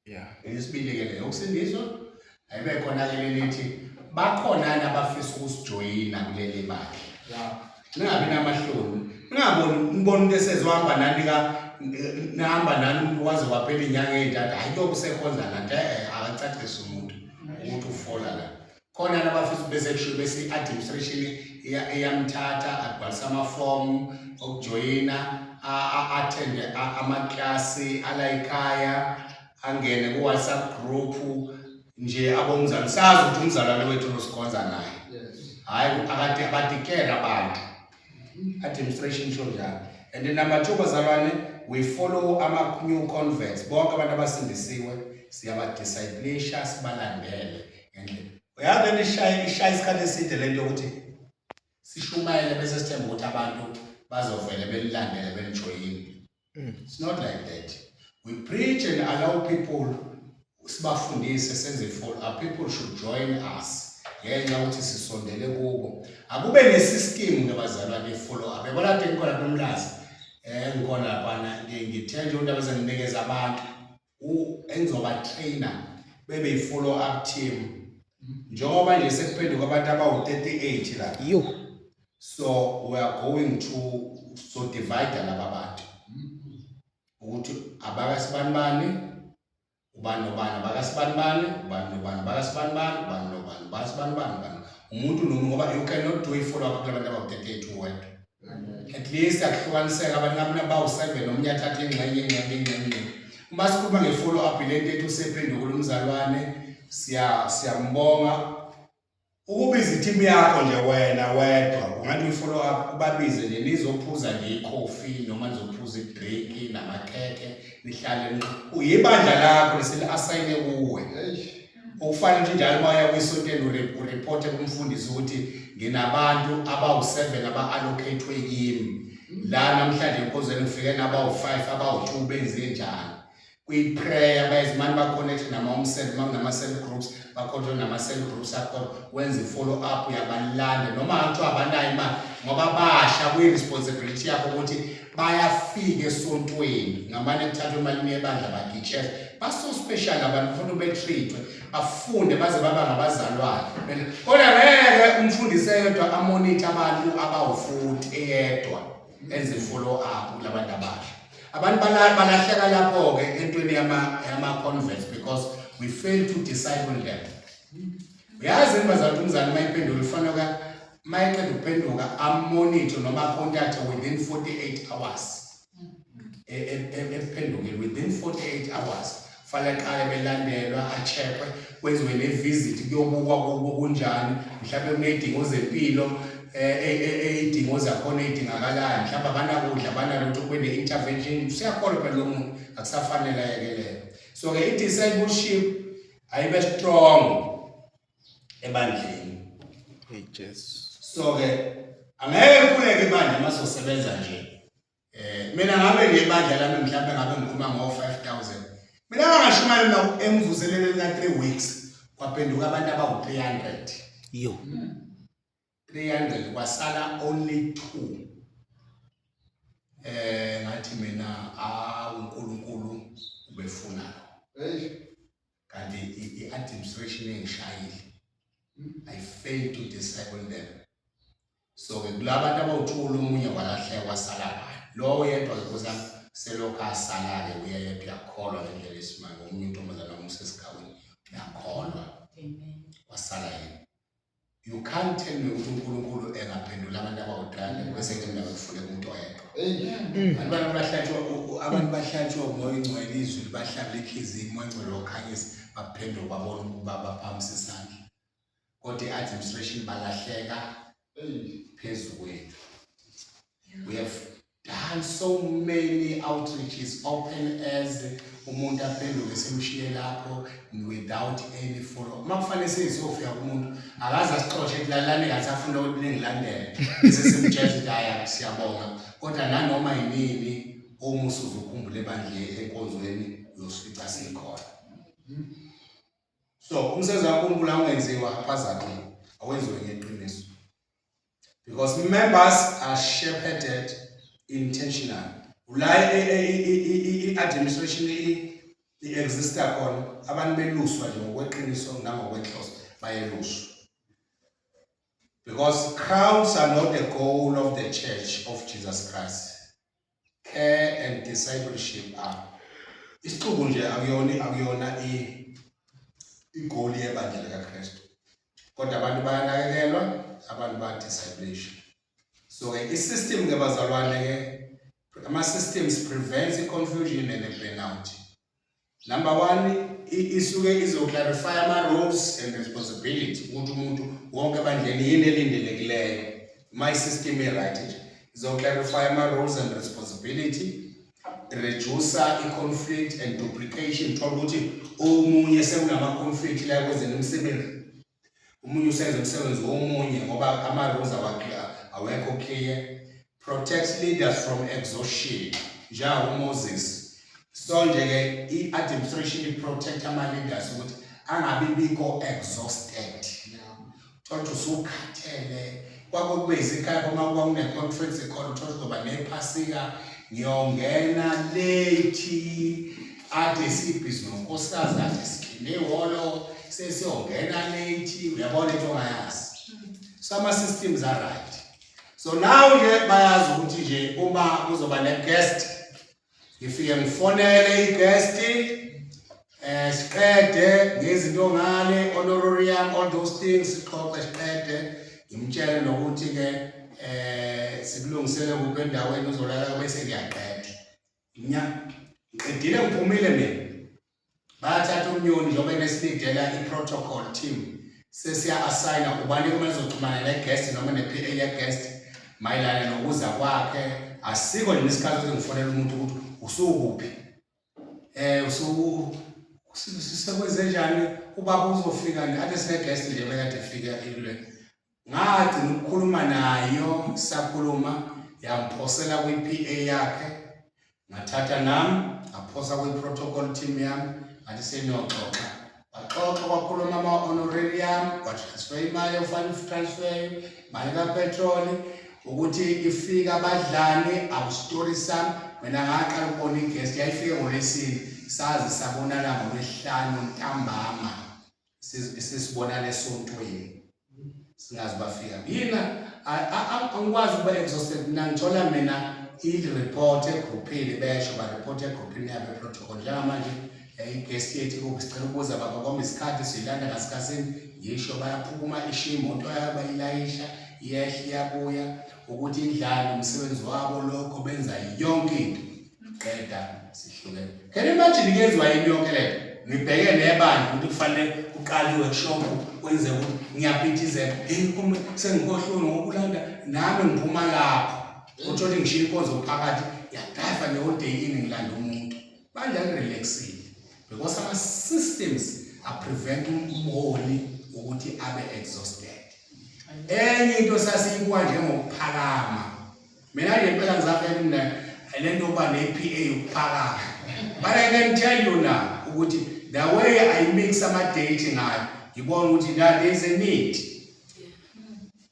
Yeah. Isibili ke le ukusindiswa ayibe khona ke lelithi bakhona nabafisa ukusijoyina kuleli bakhe. Yeah. Ningabi namahloni. Ningaboni ngibona into esezihamba nani nihamba nani waze waphela inyanga ezintathu hayiyo kusekhonza nanti akacacisa umuntu ukuthi ufola la. Khona nabafisa bese kusho bese administration iyamthatha agcwalisa ama form okujoyina attend amaklasi ala ekhaya angene ku WhatsApp group nje abomzali sazi ukuthi umzalwane wethu losikhonza naye. Hayi akade abadikela abantu administration show njalo. And then number 2 bazalwane we follow ama new converts bonke abantu abasindisiwe siyaba disciplisha sibalandele ngendlela. Uyazi leshaya isikhathi eside lento ukuthi sishumayele bese sithemba ukuthi abantu bazovela belilandele belijoyine. It's not like that. We preach and allow people sibafundise senze follow. People should join us. Ngenxa ukuthi sisondele kubo. Akube nesystem ngabazalwane follow up. Yabona ukuthi ngikona kumlazi. Ngikona lapha ngithenje ukuthi abazenginikeza abantu engizoba trainer bebe follow up team. Njengoba nje sekuphenduka abantu abawu38 la. Yo. So we are going to divide laba bantu. Ukuthi abakasibanibani ubani nobani abakasibanibani ubani nobani abakasibanibani ubani nobani basibanibani ubani umuntu nomuntu ngoba you cannot do a follow up kubantu abawu38 wedwa. At least akuhlukaniseka abantu abawu7 nomnye athathe ingxenye. Uma sikhuluma nge-follow up ile nto ethi usephenduka umzalwane siyambonga. Ukubiza iteam yakho nje wena wedwa ungathi uyi-follow up ubabize nje nizophuza nje ikhofi noma nizophuza idrink namakhekhe nihlale uyibandla lakho leseli-asayine kuwe. Ufana nje njalo uma uya kwisontweni ureporte kumfundisi ukuthi nginabantu abawu7 aba-allocate-we yimi. La namhlanje enkonzweni kufike nabawu5 abawu2 benze njani. Kwi-prayer bayizimani ba-connect nama-cell groups ba-control nama-cell groups akhona wenze i-follow up yabalanda noma kuthiwa abanayo imali ngoba basha kuyi-responsibility yakho ukuthi bayafika esontweni ngamane kuthathwe imali yebandla bagitshele baso special abantu kufanele betreatwe bafunde baze baba ngabazalwane kodwa ngeke umfundisi eyedwa amonithe abantu abawu40 eyedwa enze i-follow up kulabantu abasha. Abantu balahleka lapho-ke entweni yama-converts because we fail to disciple them. Uyazi bazalwane umzali mayiphendula kufanele mayiqeda ukuphenduka amonithe noma contact within 48 hours. Ephendukile within 48 hours. Fanele qale belandelwa acheckwe kwenziwe ne-visit kuyobukwa kubo kunjani mhlawumbe kuney'dingo zempilo ey'dingo zakhona ey'dingakalayo mhlawumbe abanakudla abanalutho kwene-intervention siyakholwa phela lo muntu akusafanele ayekelele. So-ke i-discipleship ayibe strong ebandleni. So-ke angeke kukhuleke ibandla uma sosebenza nje. Mina ngabe ngebandla lami mhlawumbe ngabe ngikhuluma ngo-5,000. Mina ngangasho imali emvuseleleni ka3 weeks kwaphenduka abantu abawu300. Yo. 300 kwasala only 2. Ngathi mina uNkulunkulu ubefuna. Kanti i-administration engishayile. I failed to disciple them. So kulabantu abawu2 omunye kwalahleka kwasala bani. Lo yedwa because selokhu asala-ke uyayepha yakholwa ngendlela esimanga omunye intombazana wamusesigabeni yakholwa wasala yena. You can't tell me ukuthi uNkulunkulu engaphendula abantu abawu300 bese kuthi mina kufuneka umuntu oyedwa. Abantu bahlatshwa umoya ingcwele izwi bahlabela ikhizi umoya ingcwele okhanyisa baphendula babona ukuba baphakamisa isandla. Kodwa i-administration balahleka phezu kwethu. We have done so many outreaches open as umuntu aphenduke simshiye lapho without any follow. Uma kufanele sizofika kumuntu akaze asixoxe kulalane ngasafuna ukuthi ningilandele bese simtshela ukuthi haya siyabonga kodwa nanoma yini uma usuzukhumbula ebandleni enkonzweni uyosifica sikhona. So umsebenzi kaNkulunkulu ungenziwa haphazardly awenziwe ngeqiniso. Because members are shepherded intentional. La i-administration i-exista khona abantu beluswa nje ngokweqiniso nangokwenhloso bayeluswa. Because crowds are not the goal of the Church of Jesus Christ. Care and discipleship are. Isixuku nje akuyona igoli yebandla likaKristu. Kodwa abantu bayanakekelwa, abantu bayadiscipleship. So i-system ke bazalwane ke ama-systems prevents confusion and burnout. Number 1 isuke izoclarify ama-roles and responsibility ukuthi umuntu wonke ebandleni yini elindelekileyo. My system right nje izoclarify ama-roles and responsibility, reduce i-conflict and duplication. Thola ukuthi omunye sekunama-conflict la kwenzeni umsebenzi. Umunye usenza umsebenzi womunye ngoba ama-roles awekho clear. Protect leaders from exhaustion. Njengo Moses. So nje ke i-administration protect ama-leaders ukuthi angabi biko exhausted. Thola ukuthi usukhathele kwakube isikhathi uma kwakune-conference ekhona thola kuzoba nephasika ngiyongena late ade sibhizi nonkosikazi ade sikhinde ihholo sesiyongena late uyabona into ongayazi. So ama-systems are right. So now nje bayazi ukuthi nje uma kuzoba ne-guest ngifike ngifonele i-guest siqede ngezinto ngale honorarium all those things siqoqe siqede ngimtshele nokuthi ke sikulungele ulungisele kuphi endaweni uzolala bese ngiyaqeda. Ngiqedile ngiphumile mina. Bathatha umnyoni njengoba nesidela i-protocol team. Sesiya-assigna ubani kumele uzoxhumana ne-guest noma ne-PA ye-guest mayelana nokuza kwakhe. Asikho nje isikhathi sokufonela umuntu ukuthi usukuphi. Sisekwenze njani ubaba uzofika nje ade sine-guest nje bekade efika ile. Ngagcina ukukhuluma nayo sakhuluma yamphosela kwi-PA yakhe. Ngathatha nami ngaphosa kwi-protocol team yami ngathi seniyoxoxa. Baxoxa kwakhuluma ama-honorarium, kwatransfer imali ofanele utransfer, imali kapetrol, ukuthi ifika abadlane akustori sami. Mina ngaqala ukubona i-guest yayifike ngoLwesine, saze sabonana ngoLwesihlanu ntambama. Sisibonana esontweni. Singazi bafika. Yina angikwazi ukuba exhausted mina ngithola mina i-report egroupini besho ba-report egroupini yabo protocol njengamanje i-guest yethu kube sicela ukubuza baba kwami isikhathi siyilanda ngasikhathini yisho bayaphuma ishiya imoto yabo bayilayisha iyehla iyabuya ukuthi indlala umsebenzi wabo lokho benza yonke into qeda sihlukene. Can you imagine kezwe yini yonke le ngibheke nebandla ukuthi kufanele uqale workshop wenze ukuthi ngiyaphithizela sengikhohlwe ngokulanda nami ngiphuma lapho uthola ngishiya inkonzo phakathi yadafa ne-whole day ini ngilanda umuntu banjani relaxile because ama systems are prevent umholi ukuthi abe exhausted. Enye into sasiyikuwa njengokuphakama mina nje impela ngizafela mina lento yokuba ne-PA yokuphakama. But I can tell you now ukuthi the way I mix ama-date ngayo ngibona ukuthi there is a need.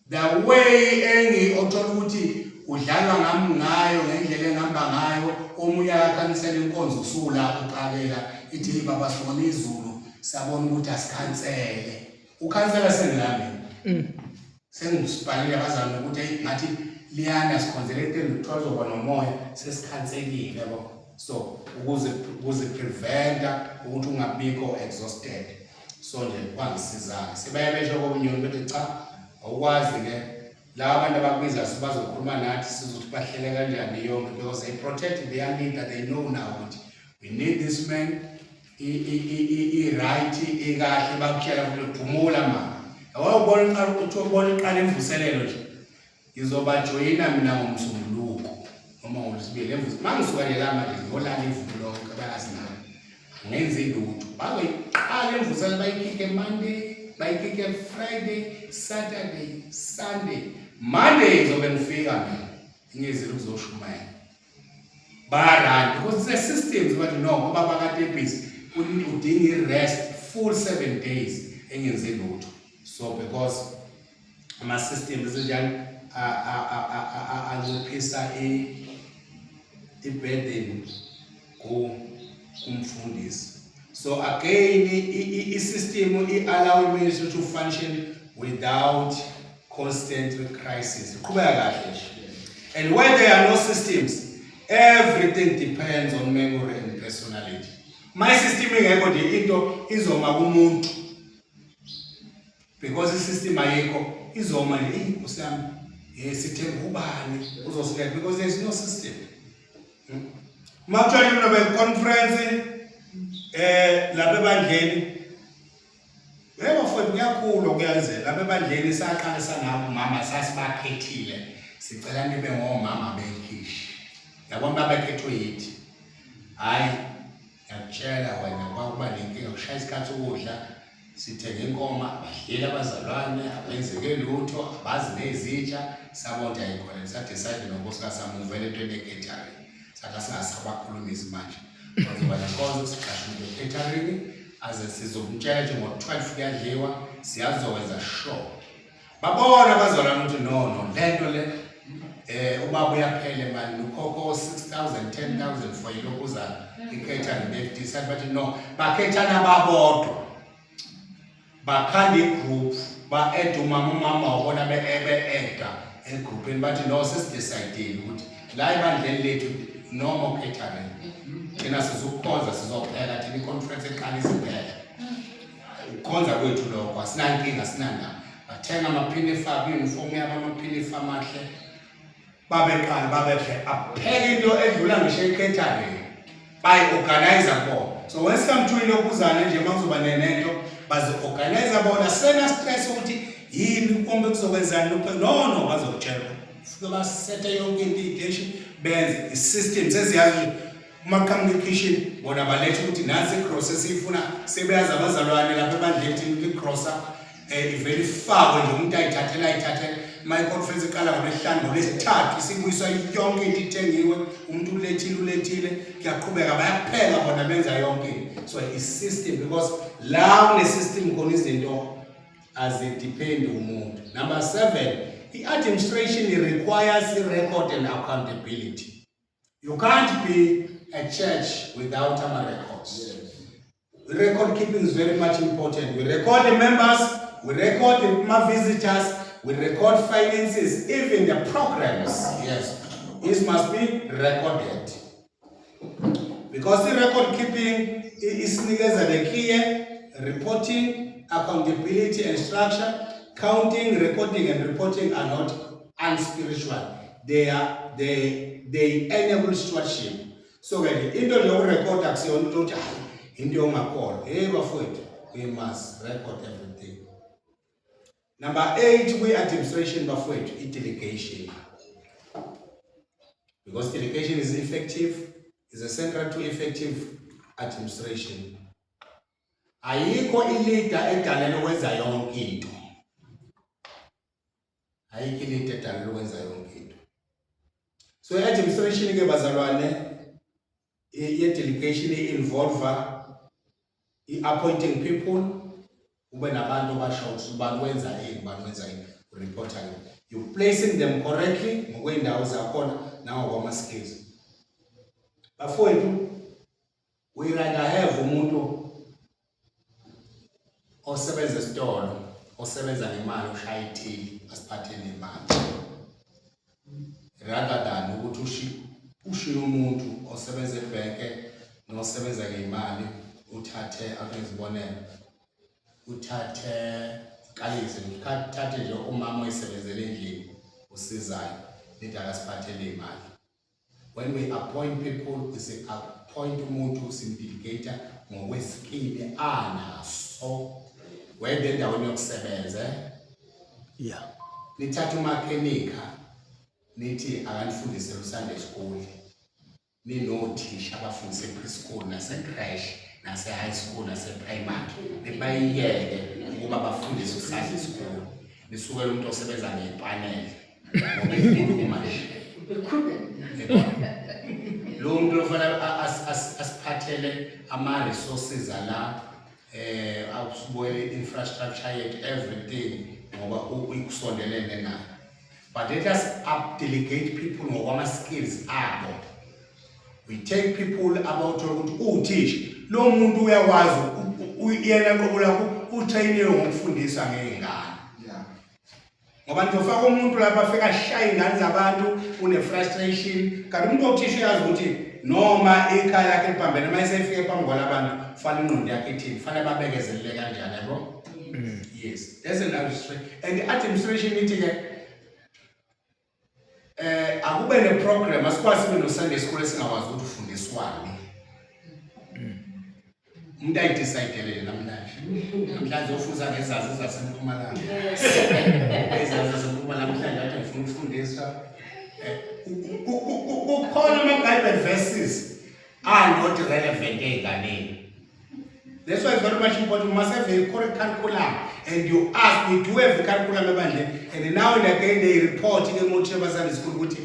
The way othola ukuthi udlalwa ngami ngayo ngendlela engihamba ngayo omunye akakhanisela inkonzo usula uqakela ithi baba sibona izulu sabona ukuthi asikhansele ukhansela sengilami sengisibhalile abazana ukuthi ngathi liyana sikhonzele into 12 oba nomoya sesikhanselile yabo. So ukuze preventa ukuthi ungabikho exhausted. So nje kwangisiza sibayabesho komnyoni bethi cha awukwazi ke la abantu abakubiza sibazokhuluma nathi sizothi bahlele kanjani yonke because they protect their need that they know now ukuthi we need this man right ikahle bakutshela ukuthi phumula ma awubona iqala ukuthi ubone iqala imvuselelo nje ngizobajoyina mina ngomsombuluko noma ngolesibili emvuselelo mangisuka nje la manje ngolala ivulo lonke bayazina ngenze ilutho bazoyiqala imvuselelo bayikhike Monday bayikhike Friday Saturday Sunday Monday ngizobe ngifika mina ngizile ukuzoshumayela barani because the systems but no ngoba bakade busy udinga rest full 7 days engenze lutho. So because ama systems njani anciphisa i-burden kumfundisi. So again i-system allow ministry to function without constant crisis. And where there are no systems, everything depends on memory and personality. My system ingekho nje into izoma kumuntu because the system ayekho izoma nje usami sithemba ubani uzosukela because there is no system. Mawuthole inobe conference lapha ebandleni mfowethu kuyakhulu kuyenzeka lapha ebandleni saqala sanabo mama sasibakhethile sicela nibe ngomama bekhishi yabona babekhethwe yithi hayi ngiyakutshela wena kwakuba nenkinga kushaya isikhathi ukudla sithenge inkomo abadlela abazalwane abenzeke lutho abazi nezitsha sabona ayikhona sadecide nonkosikazi sami uvele into catering sathi singasabakhulumisi manje ngoba lenkonzo siqashile catering aze sizomtshela nje ngo-12 kuyadliwa siyazokwenza sure babona abazalwane ukuthi no lento le ubaba uyaphela manje ukhokho 6,000 10,000 for ilokuza i-catering befdecide bathi no bakhethana babodwa bakhanda igroup ba-add umama wabona be-edda egroupini bathi no sesidecidile ukuthi la ebandleni lethu no more catering thina sizokukhonza sizophela thina i-conference eqala isiphela ukukhonza kwethu lokho asinankinga asinandaba bathenga amaphini efaka i-uniform yabo amaphini amahle babeqala babekhe apheka into edlula ngisho e-catering bayi-organize bona. So when come to ilokuzana nje makuzoba nento bazi-organize bona sena stress ukuthi yini kumbe kuzokwenzani no bazokutshela ufike basethe yonke into idishi benze i-system seziyazi uma kitchen bona balethe ukuthi nansi i-gross esiyifuna sebeyazi abazalwane lapha ebandleni i-gross ivele ifakwe nje umuntu ayithathele my-conference iqala ngoLwesihlanu ngoLwesithathu isibuyiswa yonke into ithengiwe umuntu ulethile kuyaqhubeka bayapheka bona benza yonke. So i-system because la une-system khona izinto azidependi umuntu. Number 7, i-administration requires record and accountability. You can't be a church without records. Record keeping is very much important. We record the members, we record the visitors, we record finances, even the programs. Yes, this must be recorded. Because the record keeping is the key, reporting, accountability and structure, counting, recording and reporting are not unspiritual. They enable stewardship. So when into the record action to into your call, we must record everything. Number 8, we administration bafowethu delegation. Because delegation is effective, is essential to effective administration. Ayikho ileader edalelwe ukwenza yonke into. Ayikho ileader edalelwe ukwenza yonke into. So administration ke bazalwane delegation involve appointing people. Ube nabantu basho ukuthi bakwenza yini reporter you placing them correctly ngokweindawo zakhona nangokwama skills. Bafowethu we rather have umuntu osebenza esitolo osebenza ngemali ushaya ithili asiphathele imali rather than ukuthi ushiye umuntu osebenza ebhenke nosebenza ngemali uthathe akuzibonela uthathe kalise uthathe nje umama oyisebenzele endlini usizayo nithi akasiphathele imali. When we appoint people, we say appoint umuntu simdelegate ngokwesikili anaso wede endaweni yokusebenza. Yeah. Nithatha umakhenika nithi akanifundise Sunday school ninothisha abafundise preschool nase-crash nase-high school nase-primary nibayiyeke ukuba bafundise Sunday school nisukele umuntu osebenza ngepaneli ngoba ikhuluma lo muntu ofanele asiphathele ama-resources ala akusubuye infrastructure yethu everything ngoba ukusondelene nayo. But let us delegate people ngokwama-skills abo. We take people about ukuthi uthisha lo muntu uyakwazi uyena qobo lakho utrainiwe ngokufundisa ngeingane. Ngoba nizofaka umuntu lapha afika ashaya ingane zabantu une-frustration kanti umuntu othisha uyazi ukuthi noma ikhaya lakhe liphambene uma esefike phambi kwalabantu kufanele ingqondo yakhe ithini kufanele babekezelele kanjani yabo. Yes, there's an administration and the administration ithi-ke akube ne-program asikwazi sibe no-Sunday school esingakwazi ukuthi ufundiswane. Umuntu ayidecidelele namhlanje ofundisa ngezazi zaseMpumalanga. Ezazi zaseMpumalanga namhlanje athi ngifuna ukufundisa. Kukhona ama-Bible verses are not relevant ey'nganeni. That's why it's very much important. You must have a correct curriculum. And you ask, we do have the curriculum and now and again they report in the Mocheva Sunday School with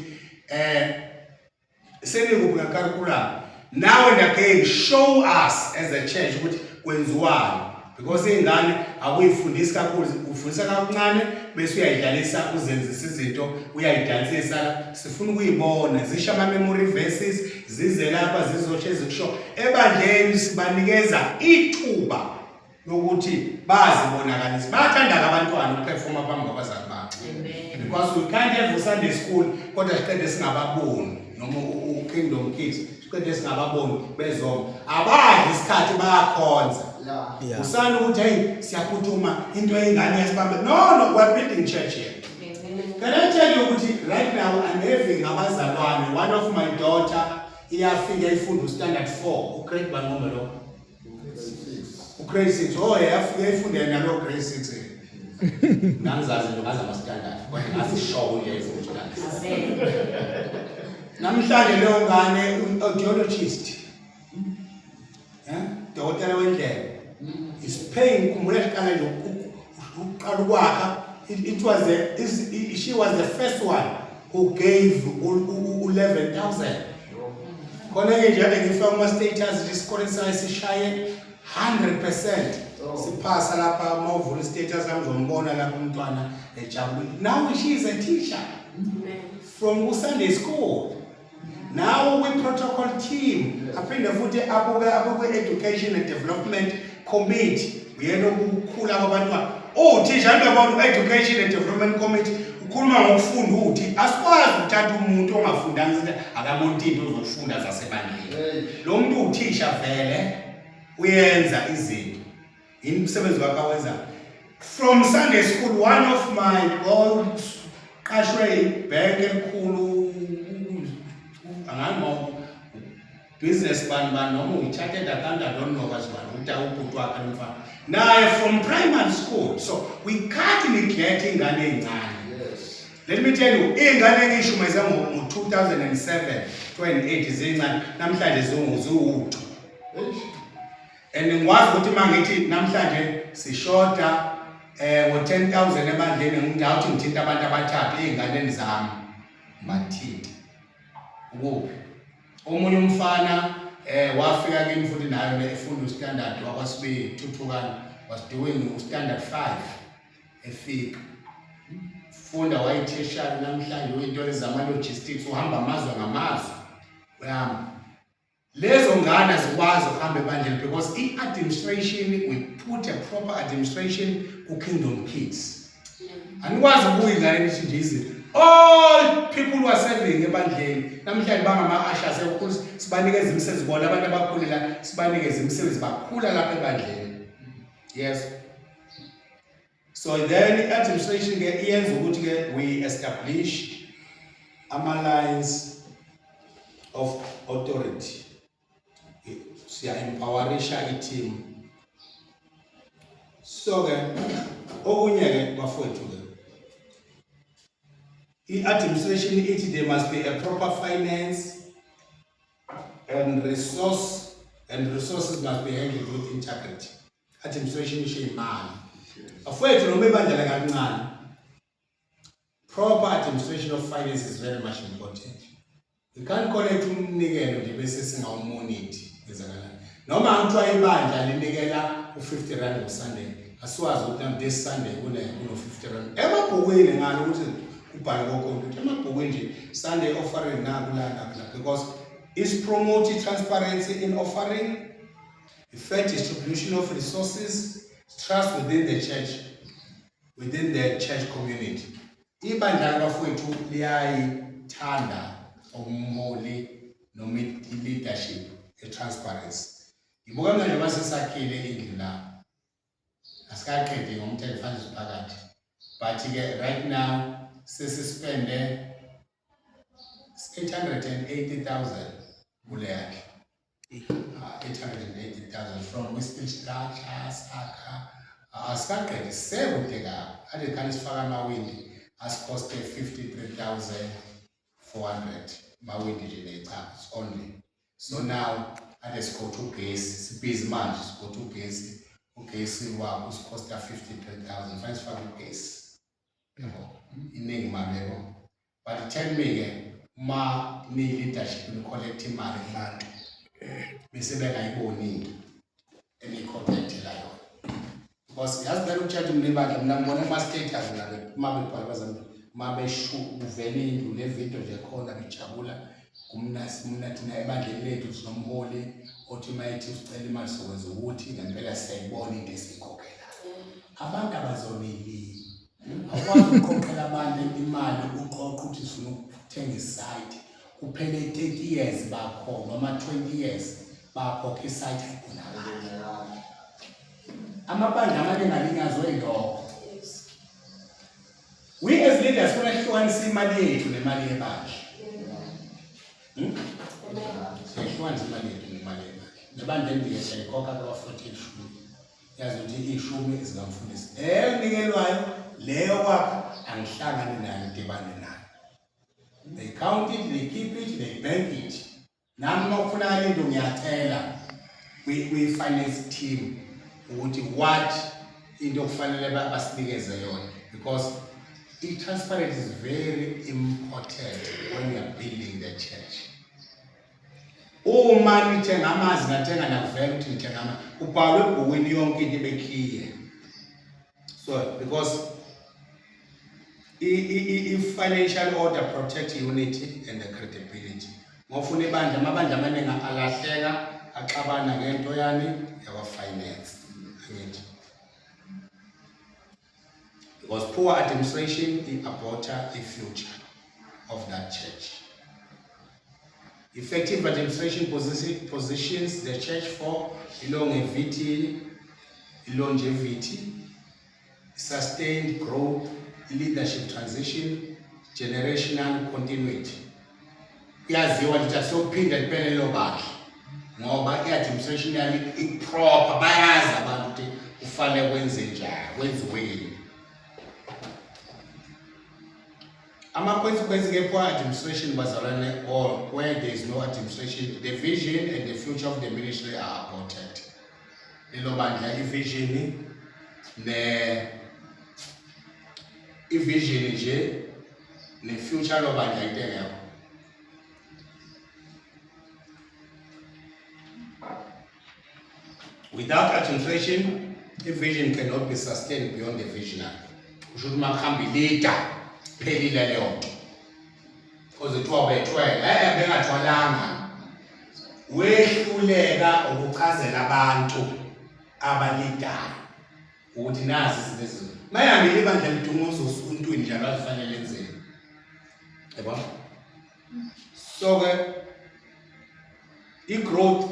sending a curriculum. Now and again show us as a church what one. Because in Ghana, we fundisa kufundisa kancane bese uyayidlalisa uzenzisa izinto uyayidlalisa sifuna ukuyibona zisha ama memory verses zize lapha zizosho ezikusho ebandleni sibanikeza ithuba lokuthi bazibonakalise bathanda abantwana ukuperforma phambi kwabazali babo. Because we can't have Sunday school kodwa siqede singababoni noma uKingdom Kids siqede singababoni bezoma abazi isikhathi bayakhonza. Usana ukuthi hey siyaphuthuma into eyingane yasibambe no we're building church here. Can I tell you ukuthi right now I'm having abazalwane. One of my daughter iyafika ifunda standard 4 ugrade bani ngoma lo ugrade 6 oh yafika ifunda nalo grade 6 nangizazi nje ngazama standard kodwa ngasishow uyayifunda standard namhlanje leyo ngane audiologist dokotela wendlebe is paying khumbula iqala nje uqala ukwakha. She was the first one who gave 11,000. Khona ke nje ngifaka ama status isikole sayisishaye 100%. Siphasa lapha mawuvula status amzombona lapha umntwana ejabule. Now she is a teacher from Sunday school. Now we protocol team aphinde futhi abuke education and development committee uyena ukukhula kwabantwana. Oh, teacher about education and development committee ukhuluma ngokufunda uthi asikwazi ukuthatha umuntu ongafundanga izinto akamonti into ozofunda zasebandleni. Lo muntu uthisha vele uyenza izinto. Imisebenzi wakhe awenza. From Sunday school, one of my boys qashwe ibhank elikhulu angamo business man noma uyi-chartered accountant, I don't know what's one uta ubhuti wakhe nomfana. Now from primary school, so we can't neglect ingane encane. Yes. Let me tell you, ingane engishumeza ngo-2007, 28 zincane, namhlanje ziwu-2. And ngikwazi ukuthi mangithi namhlanje sishoda ngo-10,000 emandleni ngidawuthi ngithinta abantu abathathu ey'nganeni zami mathinta. Ukuphi? Omunye umfana wafika kimi futhi nayo efunda standard wakwasibili Thuthukani was doing standard 5 efika funda wayitheshana namhlanje uyinto ezama logistics uhamba amazwe ngamazwe uyahamba lezo ngane zikwazi ukuhamba ebandleni because i-administration we put a proper administration ku Kingdom Kids anikwazi ukuyingane nithi nje izinto. All people who are serving ebandleni namhlanje bangama-ushers enkulu sibanikeza imisebenzi bona abantu abakhulela sibanikeza imisebenzi bakhula lapha ebandleni. Yes. So then administration ke iyenza ukuthi ke we establish ama-lines of authority. Siya-empowerisha i-team. So ke okunye ke bafowethu ke i-administration ithi there must be a proper finance and resources must be handled with integrity. Administration isho imali. Afowethu noma ibandla kancane. Proper administration of finance is very much important. We can't collect umnikelo nje bese singawumoniti ngezakalani. Noma angithiwa ibandla linikela u50 rand ngoSunday. Asiwazi ukuthi this Sunday kuno 50 rand. Emabhukwini ngani ukuthi ubhale konke emabhukwini nje Sunday offering nakulana because it's promoting transparency in offering, the fair distribution of resources, trust within the church community. Ibandla labafowethu liyayithanda umholi noma leadership transparency. Ngibuka manje basesakhile indlu la. Asikaqedi ngomthetho funds phakathi. But ke right now sesispende 880,000 kule yakhe. 880,000 from Westfield structures akha asikaqedi sekude kabi. Ade khani sifaka amawindi asikoste 53,400 mawindi nje necapha only. So now ade siko to ugesi sibhizi manje siko to ugesi wabo usikosta 53,000 fanele sifake ugesi. Iningi mabeko. But tell me ke ma ni leadership ni collect imali kubantu bese bengayiboni enicollect layo. Because yazi bela uchathi mnibandla mina ngibona ama status ngabe mabebhala bazami mabeshu uvele indlu le video nje khona bejabula kumna thina ebandleni lethu sinomholi othi mayithi usicela imali sokwenza ukuthi ngempela siyayibona into esikhokhela. Abantu abazonili akwazi ukukhokhela abantu imali uqoqa ukuthi sifuna ukuthenga isite kuphele 30 years bakho noma 20 years bakhokha isite ayibonakala. Amabandla amaningi alinyazwe lokho. We as leaders funa sihlukanisa imali yethu nemali yebandla. Sihlukanisa imali yethu nemali yebandla. Nebandla endiye siyayikhokha kwa-40 ishumi. Yazi ukuthi ishumi zikamfundisi. Enikelwayo leyo kwakho angihlangani nayo idibane nayo. They count it, they keep it, they bank it. Nami makufunakala into ngiyacela kwi-finance team ukuthi what into okufanele basinikeze yona, because transparency is very important when you are building the church. Uma nithenga amazi nathenga nakuvela ukuthi nithenga amazi ubhalwe ebhukwini yonke into ebekhiye. So because financial order protect unity and the credibility. Ngofuna ibandla amabandla amaningi alahleka axabana ngento yani yakwa finance. Because poor administration aborta the future of that church. Effective administration positions the church for longevity, sustained growth, leadership transition, generational continuity. Yaziwa ukuthi asophinda liphele lo bakhe ngoba i-administration yali iproper, bayazi abantu ukuthi kufanele kwenze njani, kwenziweni. Ama-consequences ke-poor administration bazalwane, or where there is no administration, the vision and the future of the ministry are aborted. Lelo bandla i-vision i-vision nje ne-future lo bandla into engekho. Without administration, a vision cannot be sustained beyond the visionary. Kusho ukuthi makuhamba leader phelile leyo nto. Because kuthiwa bethwele, bengathwalanga. Wehluleka ukuchazela abantu abalidayo ukuthi nazi izinto ezinto. Mayihambile ibandla lidunguza usuntwini njalo azifanele lenzeni. Yebo? So ke i-growth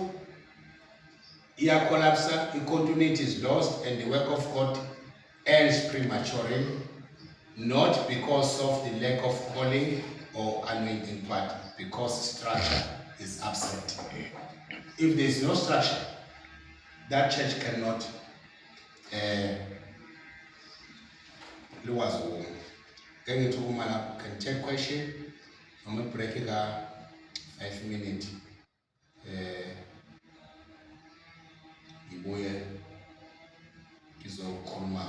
collapse, continuity is lost, and the work of God ends prematurely, not because of the lack of calling or anointing, but because structure is absent. If there is no structure, that church cannot lose war. Can take question. I'm going to break it 5 minutes. Ibuye izokhuluma